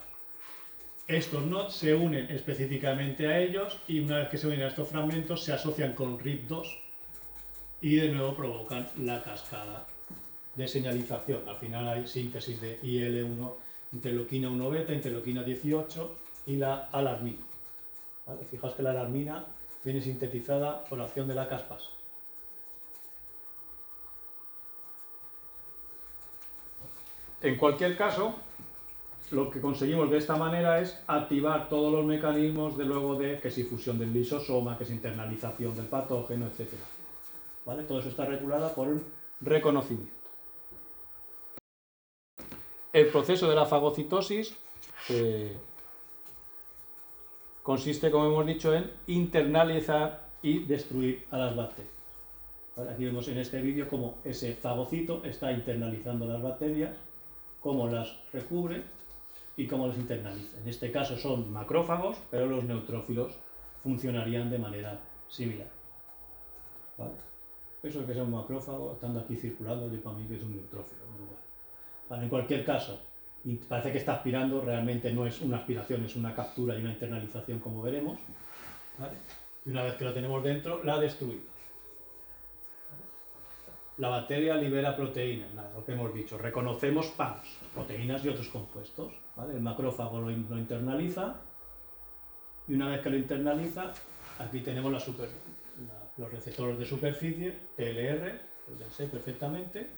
Speaker 1: Estos NOD se unen específicamente a ellos y una vez que se unen a estos fragmentos se asocian con RIP2 y de nuevo provocan la cascada de señalización. Al final hay síntesis de IL-1, interleuquina 1 beta, interleuquina 18 y la alarmina. ¿Vale? Fijaos que la alarmina viene sintetizada por acción de la caspasa. En cualquier caso, lo que conseguimos de esta manera es activar todos los mecanismos de luego de que si fusión del lisosoma, que es internalización del patógeno, etc. ¿Vale? Todo eso está regulado por el reconocimiento. El proceso de la fagocitosis consiste, como hemos dicho, en internalizar y destruir a las bacterias. ¿Vale? Aquí vemos en este vídeo cómo ese fagocito está internalizando las bacterias, cómo las recubre y cómo las internaliza. En este caso son macrófagos, pero los neutrófilos funcionarían de manera similar. ¿Vale? Eso que es un macrófago, estando aquí circulando, yo para mí que es un neutrófilo. Vale, en cualquier caso, y parece que está aspirando, realmente no es una aspiración, es una captura y una internalización, como veremos. ¿Vale? Y una vez que lo tenemos dentro, la destruimos. La bacteria libera proteínas, lo que hemos dicho. Reconocemos PAMs, proteínas y otros compuestos. ¿Vale? El macrófago lo internaliza y una vez que lo internaliza, aquí tenemos los receptores de superficie, TLR, fíjense perfectamente,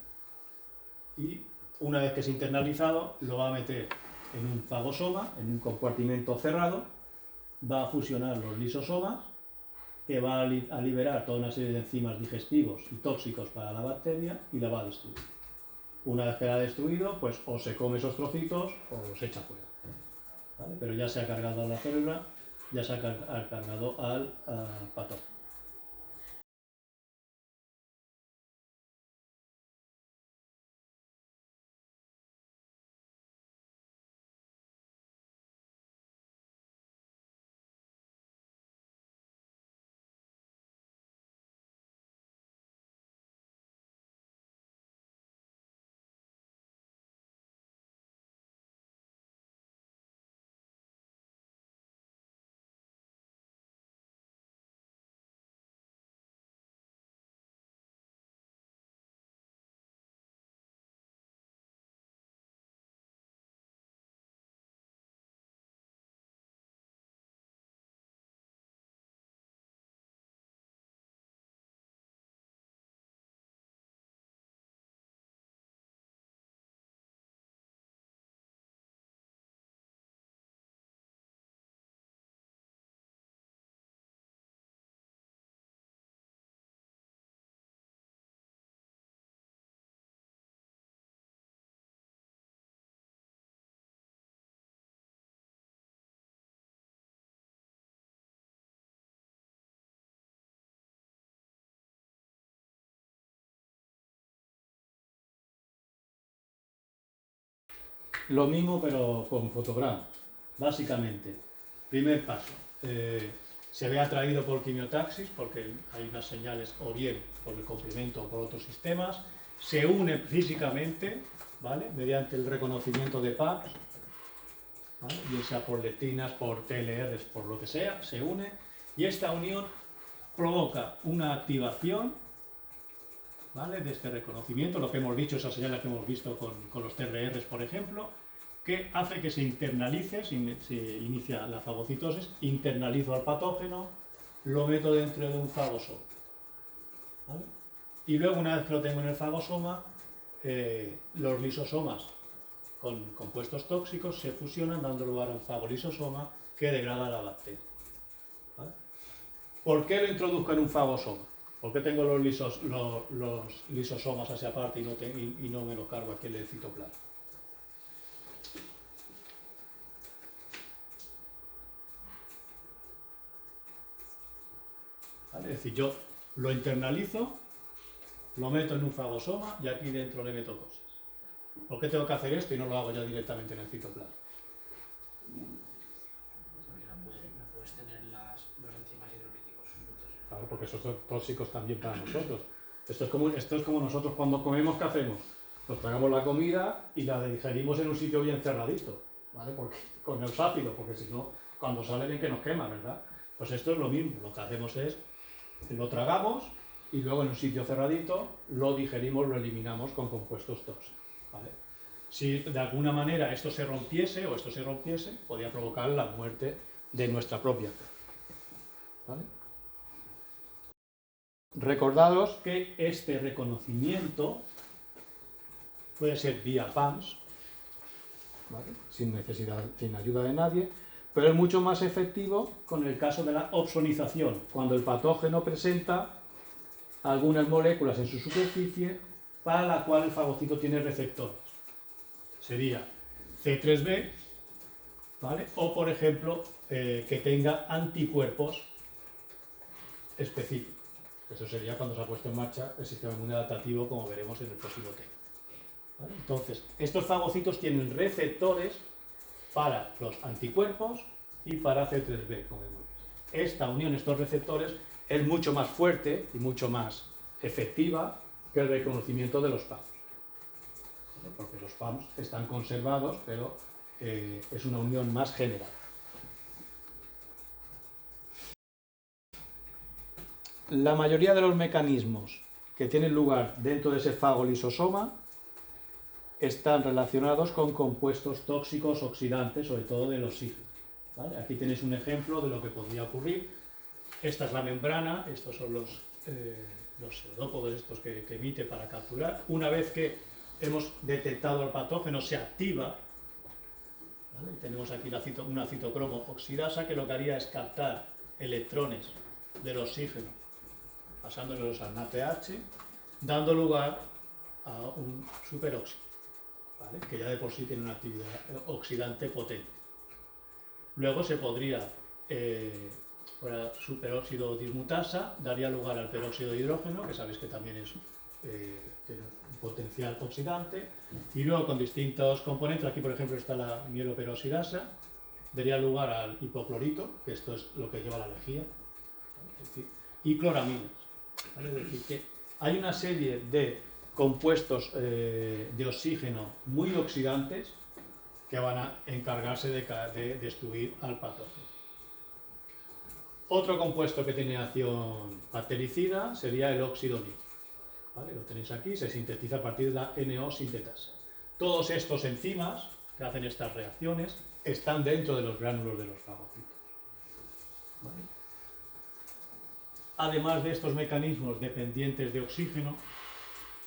Speaker 1: y una vez que es internalizado, lo va a meter en un fagosoma, en un compartimento cerrado, va a fusionar los lisosomas, que va a liberar toda una serie de enzimas digestivos y tóxicos para la bacteria y la va a destruir. Una vez que la ha destruido, pues o se come esos trocitos o los echa fuera. ¿vale? Pero ya se ha cargado a la célula, ya se ha cargado al patógeno. Lo mismo pero con fotogramas, básicamente. Primer paso, se ve atraído por quimiotaxis porque hay unas señales o bien por el complemento o por otros sistemas, se une físicamente, ¿vale? Mediante el reconocimiento de PAPs, ¿vale? Bien sea por lectinas, por TLRs, por lo que sea, se une y esta unión provoca una activación, ¿vale? De este reconocimiento, lo que hemos dicho, esas señales que hemos visto con los TRRs, por ejemplo, que hace que se internalice, se inicia la fagocitosis, internalizo al patógeno, lo meto dentro de un fagosoma, ¿vale? Y luego, una vez que lo tengo en el fagosoma, los lisosomas con compuestos tóxicos se fusionan dando lugar a un fagolisosoma que degrada la bacteria, ¿vale? ¿Por qué lo introduzco en un fagosoma? ¿Por qué tengo los lisosomas hacia aparte y no me los cargo aquí en el citoplasma? ¿Vale? Es decir, yo lo internalizo, lo meto en un fagosoma y aquí dentro le meto cosas. ¿Por qué tengo que hacer esto y no lo hago ya directamente en el citoplasma?
Speaker 2: No puedes tener los enzimas hidrolíticos.
Speaker 1: Claro, porque esos son tóxicos también para nosotros. Esto es como nosotros cuando comemos, ¿qué hacemos? Nos tragamos la comida y la digerimos en un sitio bien cerradito, ¿vale? Porque, con el ácido, porque si no, cuando sale bien que nos quema, ¿verdad? Pues esto es lo mismo, lo que hacemos es, lo tragamos y luego en un sitio cerradito lo digerimos, lo eliminamos con compuestos tóxicos, ¿vale? Si de alguna manera esto se rompiese, podría provocar la muerte de nuestra propia célula, ¿vale? Recordados que este reconocimiento puede ser vía PAMS, ¿vale? Sin ayuda de nadie, pero es mucho más efectivo con el caso de la opsonización, cuando el patógeno presenta algunas moléculas en su superficie para la cual el fagocito tiene receptores. Sería C3b, ¿vale? O, por ejemplo, que tenga anticuerpos específicos. Eso sería cuando se ha puesto en marcha el sistema inmune adaptativo, como veremos en el próximo tema, ¿vale? Entonces, estos fagocitos tienen receptores para los anticuerpos y para C3b, como vemos. Esta unión, estos receptores, es mucho más fuerte y mucho más efectiva que el reconocimiento de los PAMs, ¿vale? Porque los PAMs están conservados, pero es una unión más general. La mayoría de los mecanismos que tienen lugar dentro de ese fagolisosoma están relacionados con compuestos tóxicos oxidantes, sobre todo del oxígeno, ¿vale? Aquí tenéis un ejemplo de lo que podría ocurrir. Esta es la membrana, estos son los pseudópodos estos que emite para capturar. Una vez que hemos detectado el patógeno, se activa, ¿vale? Tenemos aquí una citocromo oxidasa que lo que haría es captar electrones del oxígeno pasándolos al NADPH, dando lugar a un superóxido, ¿vale? Que ya de por sí tiene una actividad oxidante potente. Luego se podría, fuera superóxido dismutasa, daría lugar al peróxido de hidrógeno, que sabéis que también es tiene un potencial oxidante, y luego con distintos componentes, aquí por ejemplo está la mieloperoxidasa, daría lugar al hipoclorito, que esto es lo que lleva la lejía, y cloraminas. ¿Vale? Es decir, que hay una serie de compuestos de oxígeno muy oxidantes que van a encargarse de destruir al patógeno. Otro compuesto que tiene acción bactericida sería el óxido nítrico. ¿Vale? Lo tenéis aquí, se sintetiza a partir de la NO sintetasa. Todos estos enzimas que hacen estas reacciones están dentro de los gránulos de los fagocitos. ¿Vale? Además de estos mecanismos dependientes de oxígeno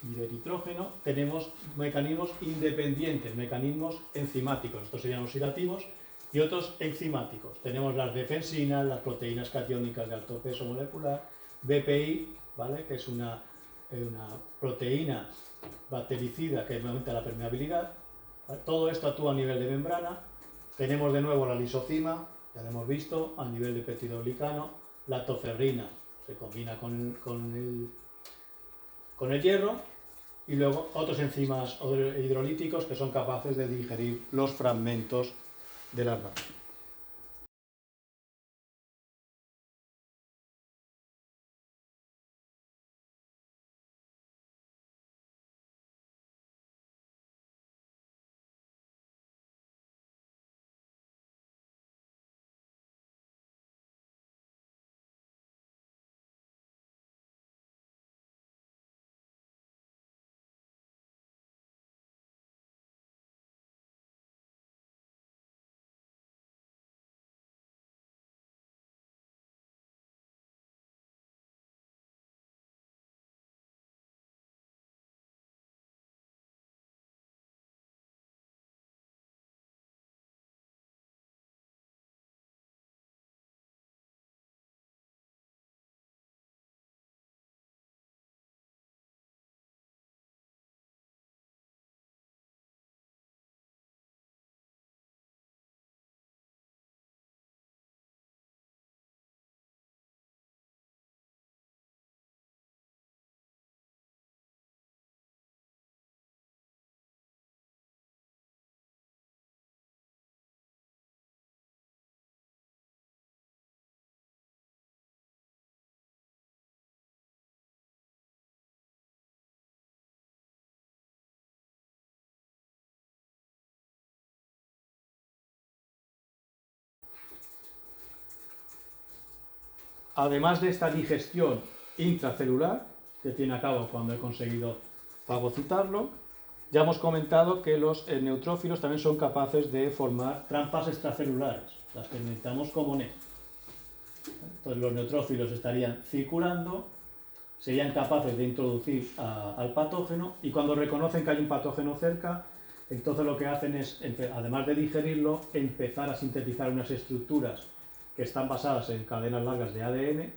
Speaker 1: y de nitrógeno, tenemos mecanismos independientes, mecanismos enzimáticos, estos serían oxidativos, y otros enzimáticos. Tenemos las defensinas, las proteínas catiónicas de alto peso molecular, BPI, ¿vale? Que es una proteína bactericida que aumenta la permeabilidad. ¿Vale? Todo esto actúa a nivel de membrana. Tenemos de nuevo la lisocima, ya lo hemos visto, a nivel de peptidoglicano, la toferrina se combina con el hierro, y luego otros enzimas hidrolíticos que son capaces de digerir los fragmentos de las bacterias. Además de esta digestión intracelular que tiene a cabo cuando he conseguido fagocitarlo, ya hemos comentado que los neutrófilos también son capaces de formar trampas extracelulares, las que necesitamos como NET. Entonces los neutrófilos estarían circulando, serían capaces de introducir al patógeno, y cuando reconocen que hay un patógeno cerca, entonces lo que hacen es, además de digerirlo, empezar a sintetizar unas estructuras que están basadas en cadenas largas de ADN,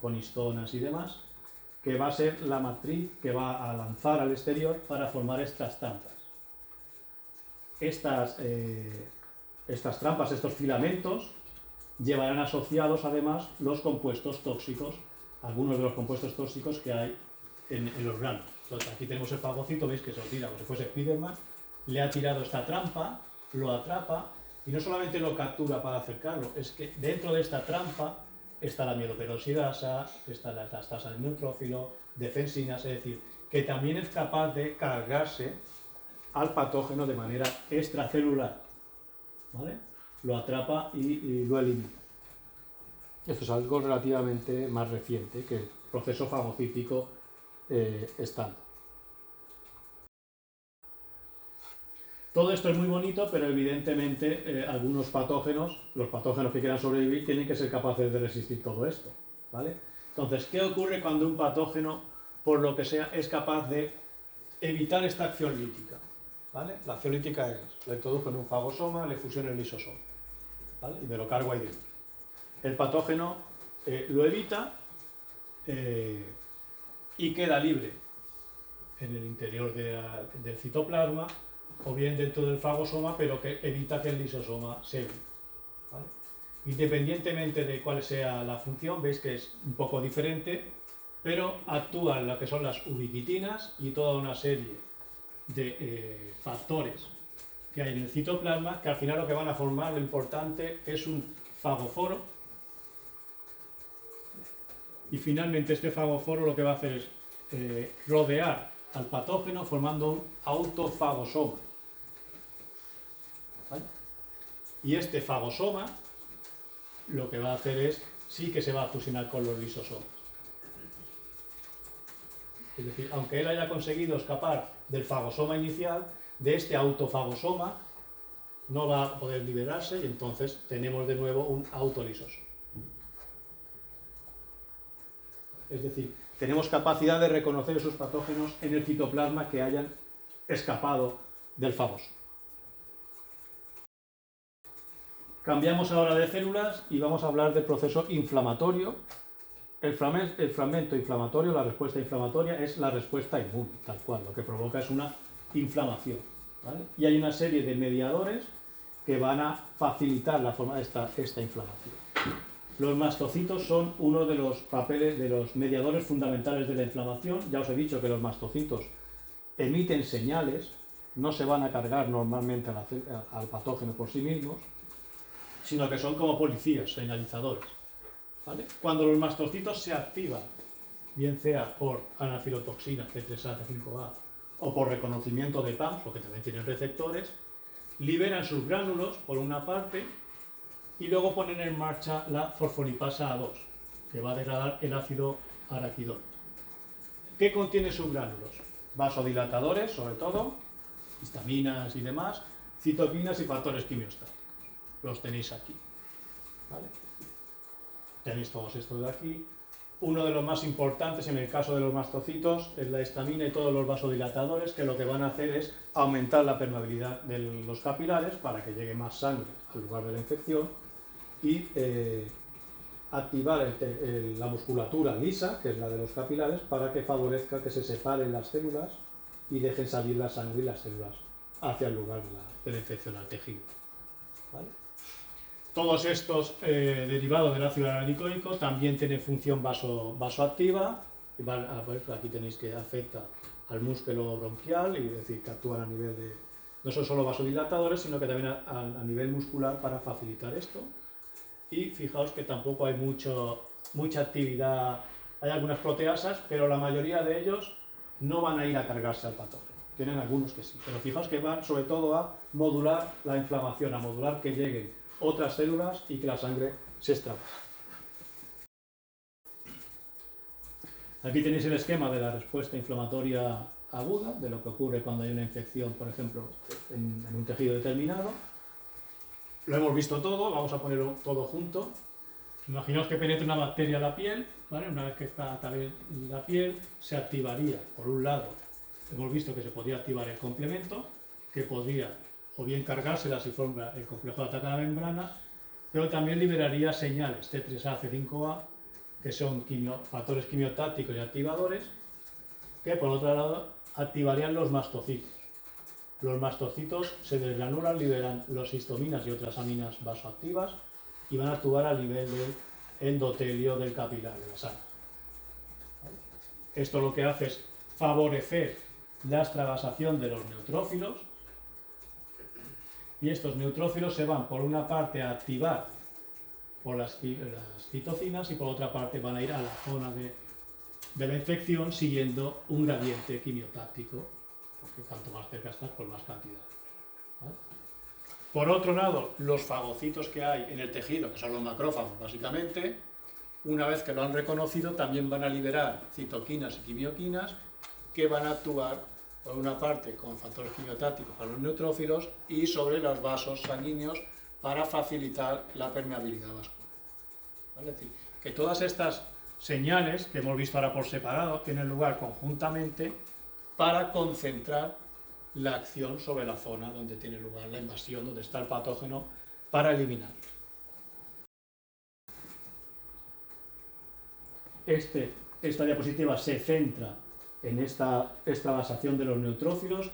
Speaker 1: con histonas y demás, que va a ser la matriz que va a lanzar al exterior para formar estas trampas. Estas trampas, estos filamentos, llevarán asociados además los compuestos tóxicos, algunos de los compuestos tóxicos que hay en los granos. Entonces, aquí tenemos el fagocito, veis que se lo tira como si fuese Spiderman, le ha tirado esta trampa, lo atrapa, y no solamente lo captura para acercarlo, es que dentro de esta trampa está la mieloperoxidasa, está la elastasa del neutrófilo, defensinas, es decir, que también es capaz de cargarse al patógeno de manera extracelular, ¿vale? Lo atrapa y lo elimina. Esto es algo relativamente más reciente que el proceso fagocítico estándar. Todo esto es muy bonito, pero evidentemente algunos patógenos, los patógenos que quieran sobrevivir, tienen que ser capaces de resistir todo esto, ¿vale? Entonces, ¿qué ocurre cuando un patógeno, por lo que sea, es capaz de evitar esta acción lítica? ¿Vale? La acción lítica es, lo introduzco en un fagosoma, le fusiono el lisosoma, ¿vale? Y me lo cargo ahí dentro. El patógeno lo evita y queda libre en el interior del citoplasma, o bien dentro del fagosoma, pero que evita que el lisosoma se une. ¿vale? Independientemente de cuál sea la función, veis que es un poco diferente, pero actúan lo que son las ubiquitinas y toda una serie de factores que hay en el citoplasma, que al final lo que van a formar, lo importante, es un fagoforo. Y finalmente este fagoforo lo que va a hacer es rodear al patógeno formando un autofagosoma, ¿vale? Y este fagosoma lo que va a hacer es, sí que se va a fusionar con los lisosomas. Es decir, aunque él haya conseguido escapar del fagosoma inicial, de este autofagosoma no va a poder liberarse y entonces tenemos de nuevo un autolisosoma. Es decir, tenemos capacidad de reconocer esos patógenos en el citoplasma que hayan escapado del fagoso. Cambiamos ahora de células y vamos a hablar del proceso inflamatorio. El fragmento inflamatorio, la respuesta inflamatoria, es la respuesta inmune, tal cual. Lo que provoca es una inflamación, ¿vale? Y hay una serie de mediadores que van a facilitar la forma de esta inflamación. Los mastocitos son uno de los papeles, de los mediadores fundamentales de la inflamación. Ya os he dicho que los mastocitos emiten señales, no se van a cargar normalmente al patógeno por sí mismos, sino que son como policías, señalizadores, ¿vale? Cuando los mastocitos se activan, bien sea por anafilotoxina C3A, C5A, o por reconocimiento de PAMs, porque también tienen receptores, liberan sus gránulos por una parte y luego ponen en marcha la fosfolipasa A2, que va a degradar el ácido araquidónico. ¿Qué contiene sus gránulos? Vasodilatadores, sobre todo, histaminas y demás, citoquinas y factores quimiostáticos. Los tenéis aquí, ¿vale? Tenéis todos estos de aquí. Uno de los más importantes en el caso de los mastocitos es la histamina y todos los vasodilatadores, que lo que van a hacer es aumentar la permeabilidad de los capilares para que llegue más sangre al lugar de la infección y activar la musculatura lisa, que es la de los capilares, para que favorezca que se separen las células y dejen salir la sangre y las células hacia el lugar de la infección, al tejido, ¿vale? Todos estos derivados del ácido araquidónico también tienen función vasoactiva. Aquí tenéis que afecta al músculo bronquial, y es decir, que actúan a nivel de... No son solo vasodilatadores, sino que también a nivel muscular para facilitar esto. Y fijaos que tampoco hay mucha actividad. Hay algunas proteasas, pero la mayoría de ellos no van a ir a cargarse al patógeno. Tienen algunos que sí, pero fijaos que van sobre todo a modular la inflamación, a modular que lleguen otras células y que la sangre se extravase. Aquí tenéis el esquema de la respuesta inflamatoria aguda, de lo que ocurre cuando hay una infección, por ejemplo, en un tejido determinado. Lo hemos visto todo, vamos a ponerlo todo junto. Imaginaos que penetra una bacteria a la piel, ¿vale? Una vez que está también en la piel, se activaría, por un lado, hemos visto que se podía activar el complemento, que podría o bien cargársela si forma el complejo de ataque a la membrana, pero también liberaría señales T3A, C5A, que son factores quimiotácticos y activadores, que por otro lado activarían los mastocitos. Los mastocitos se desgranulan, liberan los histaminas y otras aminas vasoactivas y van a actuar a nivel del endotelio del capilar de la sangre. Esto lo que hace es favorecer la extravasación de los neutrófilos, y estos neutrófilos se van por una parte a activar por las citocinas y por otra parte van a ir a la zona de la infección siguiendo un gradiente quimiotáctico, porque cuanto más cerca estás, pues más cantidad, ¿vale? Por otro lado, los fagocitos que hay en el tejido, que son los macrófagos básicamente, una vez que lo han reconocido, también van a liberar citoquinas y quimioquinas que van a actuar por una parte con factores quimiotácticos para los neutrófilos y sobre los vasos sanguíneos para facilitar la permeabilidad vascular, ¿vale? Es decir, que todas estas señales que hemos visto ahora por separado tienen lugar conjuntamente para concentrar la acción sobre la zona donde tiene lugar la invasión, donde está el patógeno, para eliminarlo. Esta diapositiva se centra en esta extravasación de los neutrófilos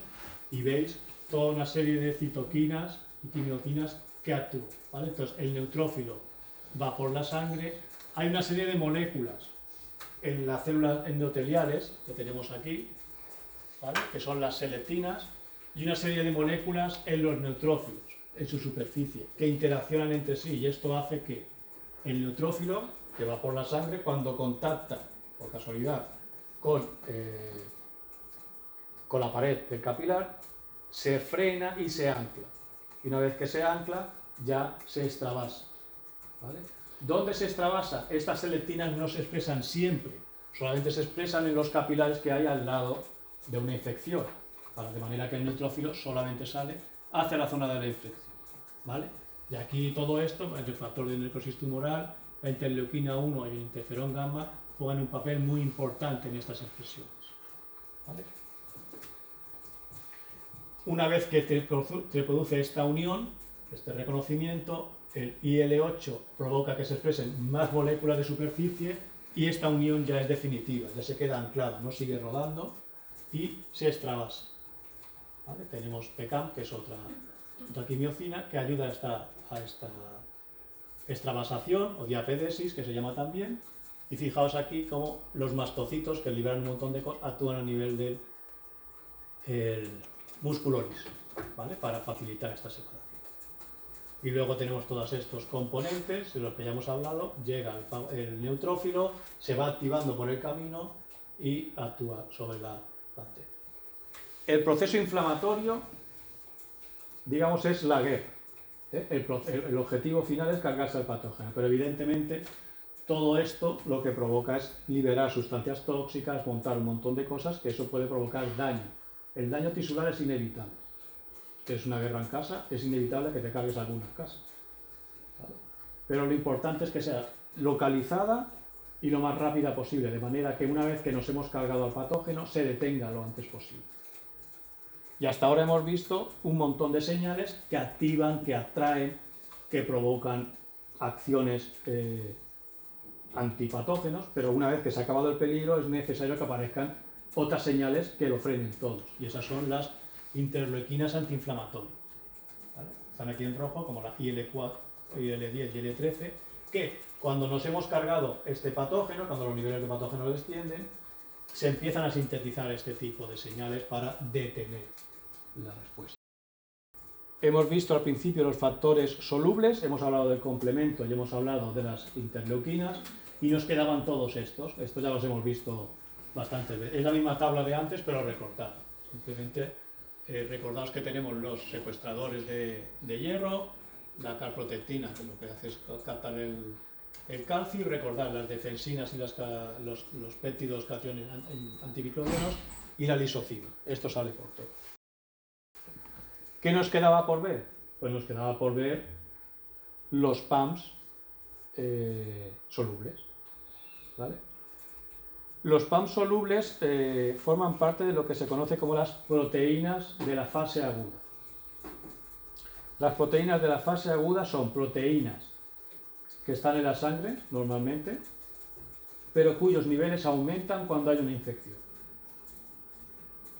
Speaker 1: y veis toda una serie de citoquinas y quimioquinas que actúa, ¿vale? Entonces, el neutrófilo va por la sangre. Hay una serie de moléculas en las células endoteliales que tenemos aquí, ¿vale? Que son las selectinas, y una serie de moléculas en los neutrófilos, en su superficie, que interaccionan entre sí, y esto hace que el neutrófilo, que va por la sangre, cuando contacta, por casualidad, con la pared del capilar, se frena y se ancla. Y una vez que se ancla, ya se extravasa, ¿vale? ¿Dónde se extravasa? Estas selectinas no se expresan siempre, solamente se expresan en los capilares que hay al lado de una infección, de manera que el neutrófilo solamente sale hacia la zona de la infección, ¿vale? Y aquí todo esto, el factor de necrosis tumoral, la interleuquina 1 y el interferón gamma juegan un papel muy importante en estas expresiones, ¿vale? Una vez que se produce esta unión, este reconocimiento, el IL-8 provoca que se expresen más moléculas de superficie y esta unión ya es definitiva, ya se queda anclada, no sigue rodando y se extravasa, ¿vale? Tenemos PECAM, que es otra quimiocina que ayuda a esta extravasación o diapedesis, que se llama también. Y fijaos aquí cómo los mastocitos, que liberan un montón de cosas, actúan a nivel del musculoris, ¿vale? Para facilitar esta separación. Y luego tenemos todos estos componentes de los que ya hemos hablado. Llega el neutrófilo, se va activando por el camino y actúa sobre la bacteria. El proceso inflamatorio, digamos, es la guerra. El objetivo final es cargarse al patógeno, pero evidentemente todo esto lo que provoca es liberar sustancias tóxicas, montar un montón de cosas, que eso puede provocar daño. El daño tisular es inevitable. Que es una guerra en casa, es inevitable que te cargues algunas casas, ¿vale? Pero lo importante es que sea localizada y lo más rápida posible, de manera que una vez que nos hemos cargado al patógeno, se detenga lo antes posible. Y hasta ahora hemos visto un montón de señales que activan, que atraen, que provocan acciones antipatógenos, pero una vez que se ha acabado el peligro es necesario que aparezcan otras señales que lo frenen todos, y esas son las interleuquinas antiinflamatorias, ¿vale? Están aquí en rojo, como la IL-4, IL-10 y IL-13, que cuando nos hemos cargado este patógeno, cuando los niveles de patógeno descienden, se empiezan a sintetizar este tipo de señales para detener la respuesta. Hemos visto al principio los factores solubles, hemos hablado del complemento y hemos hablado de las interleuquinas, y nos quedaban todos estos ya los hemos visto bastantes veces. Es la misma tabla de antes, pero recortada. Simplemente recordaos que tenemos los secuestradores de hierro, la calprotectina, que lo que hace es captar el calcio, y recordar las defensinas y los péptidos cationes antimicrobianos y la lisocima. Esto sale por todo. ¿Qué nos quedaba por ver? Pues nos quedaba por ver los PAMs solubles, ¿vale? Los PAMs solubles forman parte de lo que se conoce como las proteínas de la fase aguda. Las proteínas de la fase aguda son proteínas que están en la sangre, normalmente, pero cuyos niveles aumentan cuando hay una infección,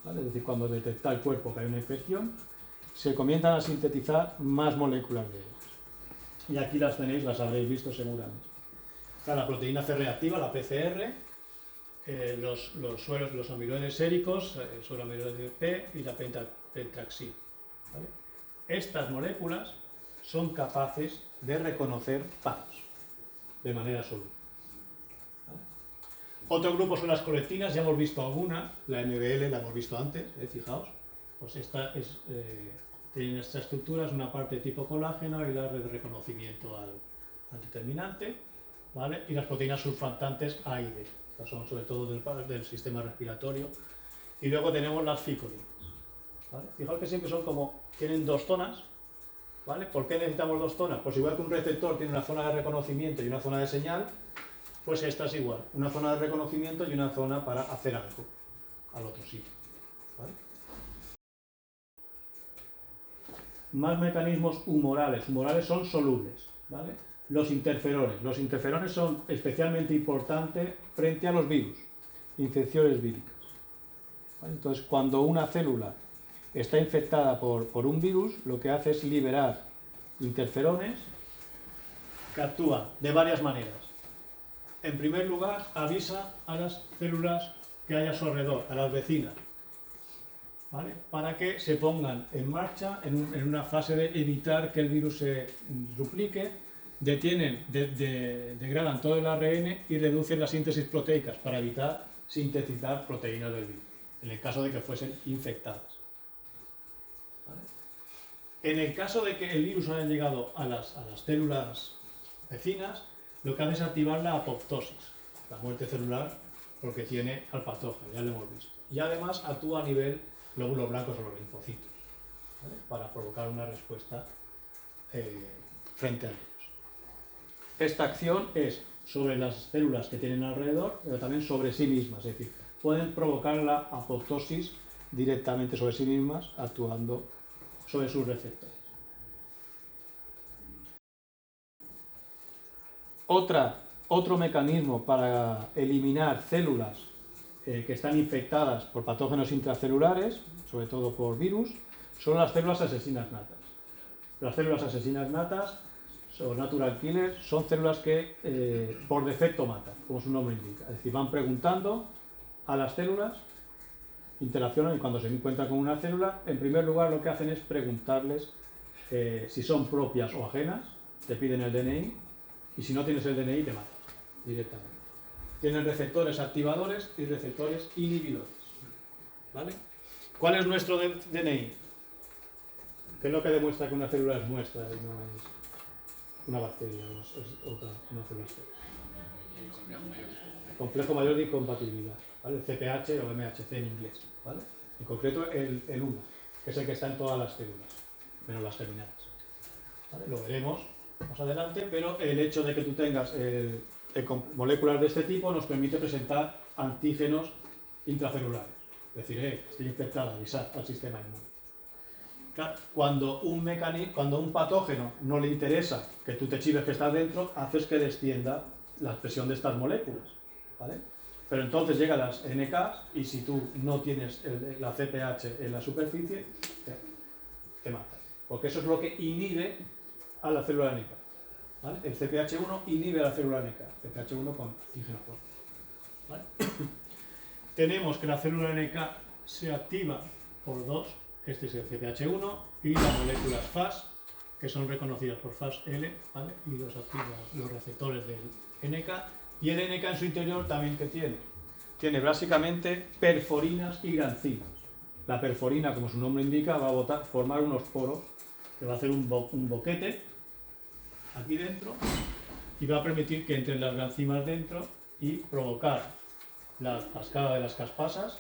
Speaker 1: ¿vale? Es decir, cuando detecta el cuerpo que hay una infección, se comienzan a sintetizar más moléculas de ellas. Y aquí las tenéis, las habréis visto seguramente. Está la proteína C reactiva, la PCR, los sueros, los amiloides séricos, el suero amiloide P y la pentaxina, ¿vale? Estas moléculas son capaces de reconocer PAMs de manera soluble, ¿vale? Otro grupo son las colectinas, ya hemos visto alguna, la MBL la hemos visto antes, fijaos, pues esta tiene esta estructura, es una parte tipo colágeno y la red de reconocimiento al determinante, ¿vale? Y las proteínas surfactantes A y D, estas son sobre todo del sistema respiratorio. Y luego tenemos las ficolinas, ¿vale? Fijaos que siempre son tienen dos zonas, ¿vale? ¿Por qué necesitamos dos zonas? Pues igual que un receptor tiene una zona de reconocimiento y una zona de señal, pues esta es igual, una zona de reconocimiento y una zona para hacer algo al otro sitio, ¿vale? Más mecanismos humorales. Humorales son solubles, ¿vale? Los interferones son especialmente importantes frente a los virus, infecciones víricas, ¿vale? Entonces, cuando una célula está infectada por un virus, lo que hace es liberar interferones que actúan de varias maneras. En primer lugar, avisa a las células que hay a su alrededor, a las vecinas, ¿vale? Para que se pongan en marcha en una fase de evitar que el virus se duplique, degradan todo el ARN y reducen las síntesis proteicas para evitar sintetizar proteínas del virus, en el caso de que fuesen infectadas. ¿Vale? En el caso de que el virus haya llegado a las células vecinas, lo que hace es activar la apoptosis, la muerte celular, porque tiene al patógeno, ya lo hemos visto. Y además actúa a nivel glóbulos blancos o los linfocitos, ¿vale? Para provocar una respuesta frente a ellos. Esta acción es sobre las células que tienen alrededor, pero también sobre sí mismas, es decir, pueden provocar la apoptosis directamente sobre sí mismas, actuando sobre sus receptores. Otro mecanismo para eliminar células que están infectadas por patógenos intracelulares, sobre todo por virus, son las células asesinas natas. Las células asesinas natas, o natural killers, son células que por defecto matan, como su nombre indica. Es decir, van preguntando a las células, interaccionan y cuando se encuentran con una célula, en primer lugar lo que hacen es preguntarles si son propias o ajenas, te piden el DNI, y si no tienes el DNI te matan directamente. Tienen receptores activadores y receptores inhibidores. ¿Vale? ¿Cuál es nuestro DNI? ¿Qué es lo que demuestra que una célula es nuestra y no es una bacteria o es otra, una célula estéril? El complejo mayor de incompatibilidad, ¿vale? CPH o MHC en inglés, ¿vale? En concreto el 1, que es el que está en todas las células, menos las germinadas. ¿Vale? Lo veremos más adelante, pero el hecho de que tú tengas moléculas de este tipo nos permite presentar antígenos intracelulares. Es decir, estoy infectada, avisar al sistema inmune. Cuando un patógeno no le interesa que tú te chives que estás dentro, haces que descienda la expresión de estas moléculas, ¿vale? Pero entonces llegan las NK y si tú no tienes la CPH en la superficie, te mata. Porque eso es lo que inhibe a la célula NK, ¿vale? El CPH1 inhibe a la célula NK, CPH1 con antígeno fuerte, ¿vale? Tenemos que la célula NK se activa por dos, que este es el CPH1, y las moléculas FAS, que son reconocidas por FAS-L, ¿vale? Y los activan los receptores del NK, y el NK en su interior también que tiene básicamente perforinas y grancimas. La perforina, como su nombre indica, va a formar unos poros que va a hacer un boquete aquí dentro y va a permitir que entren las grancimas dentro y provocar la cascada de las caspasas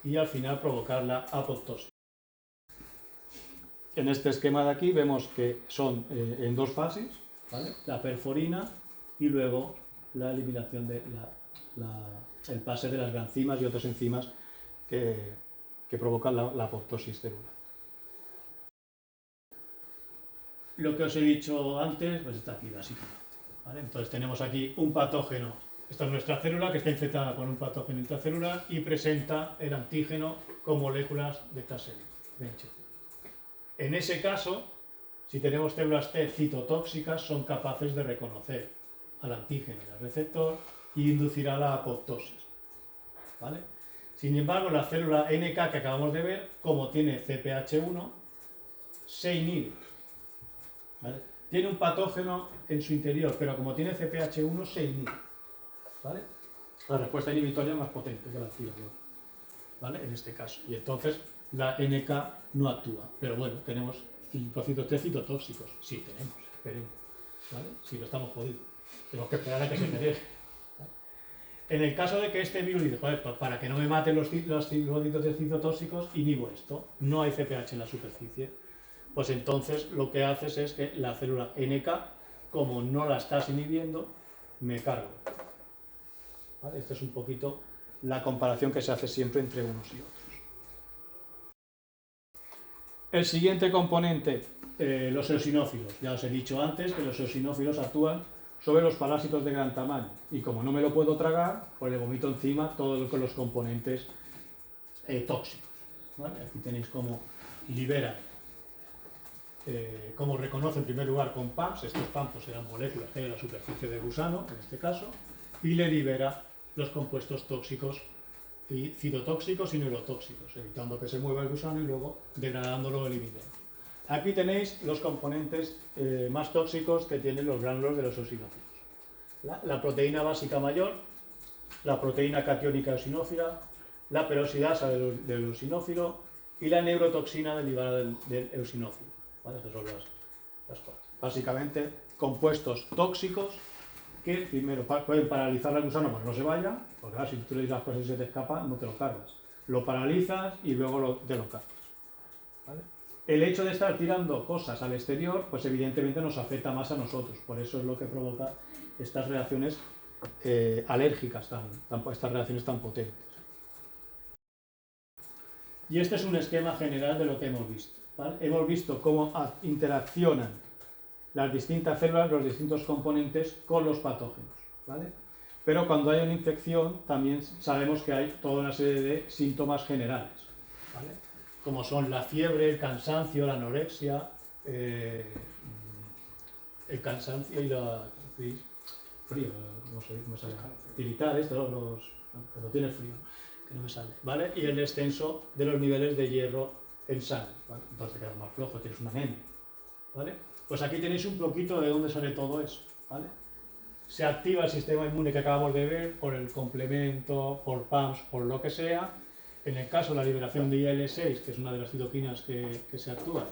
Speaker 1: y al final provocar la apoptosis. En este esquema de aquí vemos que son en dos fases, ¿vale? La perforina y luego la eliminación de el pase de las grancimas y otras enzimas que provocan la apoptosis celular. Lo que os he dicho antes, pues está aquí básicamente, ¿vale? Entonces tenemos aquí un patógeno, esta es nuestra célula que está infectada con un patógeno intracelular y presenta el antígeno con moléculas de esta célula, BHC. En ese caso, si tenemos células T citotóxicas, son capaces de reconocer al antígeno y al receptor y inducirá la apoptosis, ¿vale? Sin embargo, la célula NK que acabamos de ver, como tiene CPH1, se inhibe, ¿vale? Tiene un patógeno en su interior, pero como tiene CPH1 se inhibe, ¿vale? La respuesta inhibitoria es más potente que la activadora, ¿vale? En este caso. Y entonces la NK no actúa. Pero bueno, tenemos linfocitos T citotóxicos. Sí, tenemos, esperemos, ¿vale? Si lo estamos jodidos. Tenemos que esperar a que se genere. En el caso de que este virus dice, joder, pues para que no me maten los linfocitos T citotóxicos, inhibo esto. No hay CPH en la superficie. Pues entonces lo que haces es que la célula NK, como no la estás inhibiendo, me cargo. ¿Vale? Esta es un poquito la comparación que se hace siempre entre unos y otros. El siguiente componente, los eosinófilos. Ya os he dicho antes que los eosinófilos actúan sobre los parásitos de gran tamaño. Y como no me lo puedo tragar, pues le vomito encima todos los componentes tóxicos. ¿Vale? Aquí tenéis cómo liberan como reconoce en primer lugar con PAMPs, estos PAMPs eran moléculas que hay en la superficie del gusano, en este caso, y le libera los compuestos tóxicos y citotóxicos y neurotóxicos, evitando que se mueva el gusano y luego degradándolo eliminando. Aquí tenéis los componentes más tóxicos que tienen los gránulos de los eosinófilos. La proteína básica mayor, la proteína catiónica eosinófila, la peroxidasa del eosinófilo y la neurotoxina derivada del eosinófilo. ¿Vale? Estas son las cuatro. Básicamente, compuestos tóxicos que primero pueden paralizar al gusano para que no se vaya, porque claro, si tú le dices las cosas y se te escapa, no te lo cargas. Lo paralizas y luego te lo cargas. ¿Vale? El hecho de estar tirando cosas al exterior, pues evidentemente nos afecta más a nosotros. Por eso es lo que provoca estas reacciones alérgicas, estas reacciones tan potentes. Y este es un esquema general de lo que hemos visto. ¿Vale? Hemos visto cómo interaccionan las distintas células, los distintos componentes con los patógenos. ¿Vale? Pero cuando hay una infección, también sabemos que hay toda una serie de síntomas generales. ¿Vale? Como son la fiebre, el cansancio, la anorexia, el cansancio y la frío, no sé cómo se llama, tiritar, cuando tienes frío, que no me sale, ¿vale? Y el descenso de los niveles de hierro en sangre, ¿vale? Entonces quedas más flojo, tienes una anemia, ¿vale? Pues aquí tenéis un poquito de dónde sale todo eso, ¿vale? Se activa el sistema inmune que acabamos de ver por el complemento, por PAMPs, por lo que sea. En el caso de la liberación de IL-6, que es una de las citoquinas que se actúan,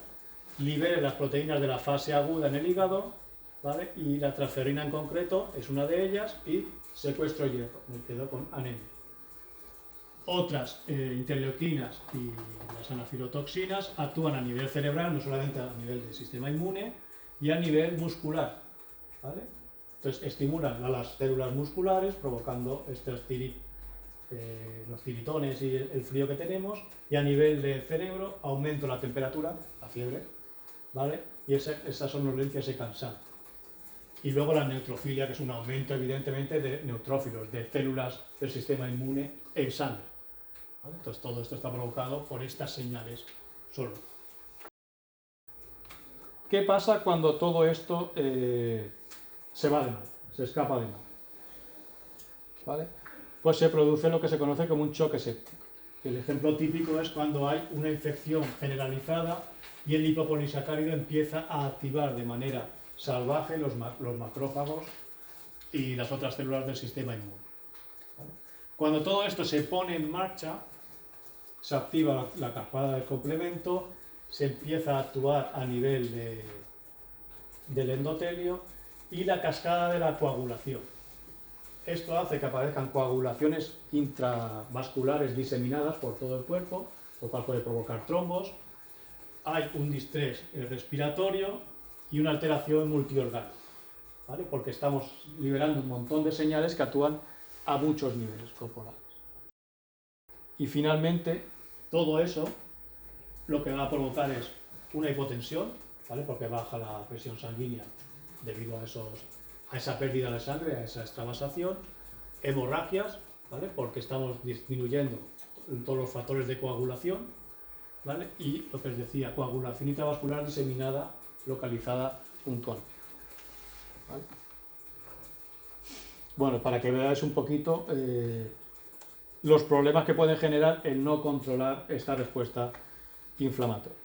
Speaker 1: libera las proteínas de la fase aguda en el hígado, ¿vale? Y la transferrina en concreto es una de ellas y secuestro hierro, me quedo con anemia. Otras interleuquinas y las anafilotoxinas actúan a nivel cerebral, no solamente a nivel del sistema inmune, y a nivel muscular, ¿vale? Entonces estimulan a las células musculares provocando los tiritones y el frío que tenemos, y a nivel del cerebro aumento la temperatura, la fiebre, ¿vale? Y esas son dolencias de cansancio. Y luego la neutrofilia, que es un aumento evidentemente de neutrófilos, de células del sistema inmune en sangre. ¿Vale? Entonces todo esto está provocado por estas señales solo. ¿Qué pasa cuando todo esto se va de mal, se escapa de mal? ¿Vale? Pues se produce lo que se conoce como un choque séptico. El ejemplo típico es cuando hay una infección generalizada y el lipopolisacárido empieza a activar de manera salvaje los macrófagos y las otras células del sistema inmune. ¿Vale? Cuando todo esto se pone en marcha, se activa la cascada del complemento, se empieza a actuar a nivel del endotelio y la cascada de la coagulación. Esto hace que aparezcan coagulaciones intravasculares diseminadas por todo el cuerpo, lo cual puede provocar trombos. Hay un distrés respiratorio y una alteración multiorgánica, ¿vale? Porque estamos liberando un montón de señales que actúan a muchos niveles corporales. Y finalmente, todo eso lo que va a provocar es una hipotensión, ¿vale? Porque baja la presión sanguínea debido a esa pérdida de sangre, a esa extravasación, hemorragias, ¿vale? Porque estamos disminuyendo todos los factores de coagulación, ¿vale? Y lo que os decía, coagulación intravascular diseminada, localizada puntualmente, ¿vale? Bueno, para que veáis un poquito los problemas que pueden generar el no controlar esta respuesta inflamatoria.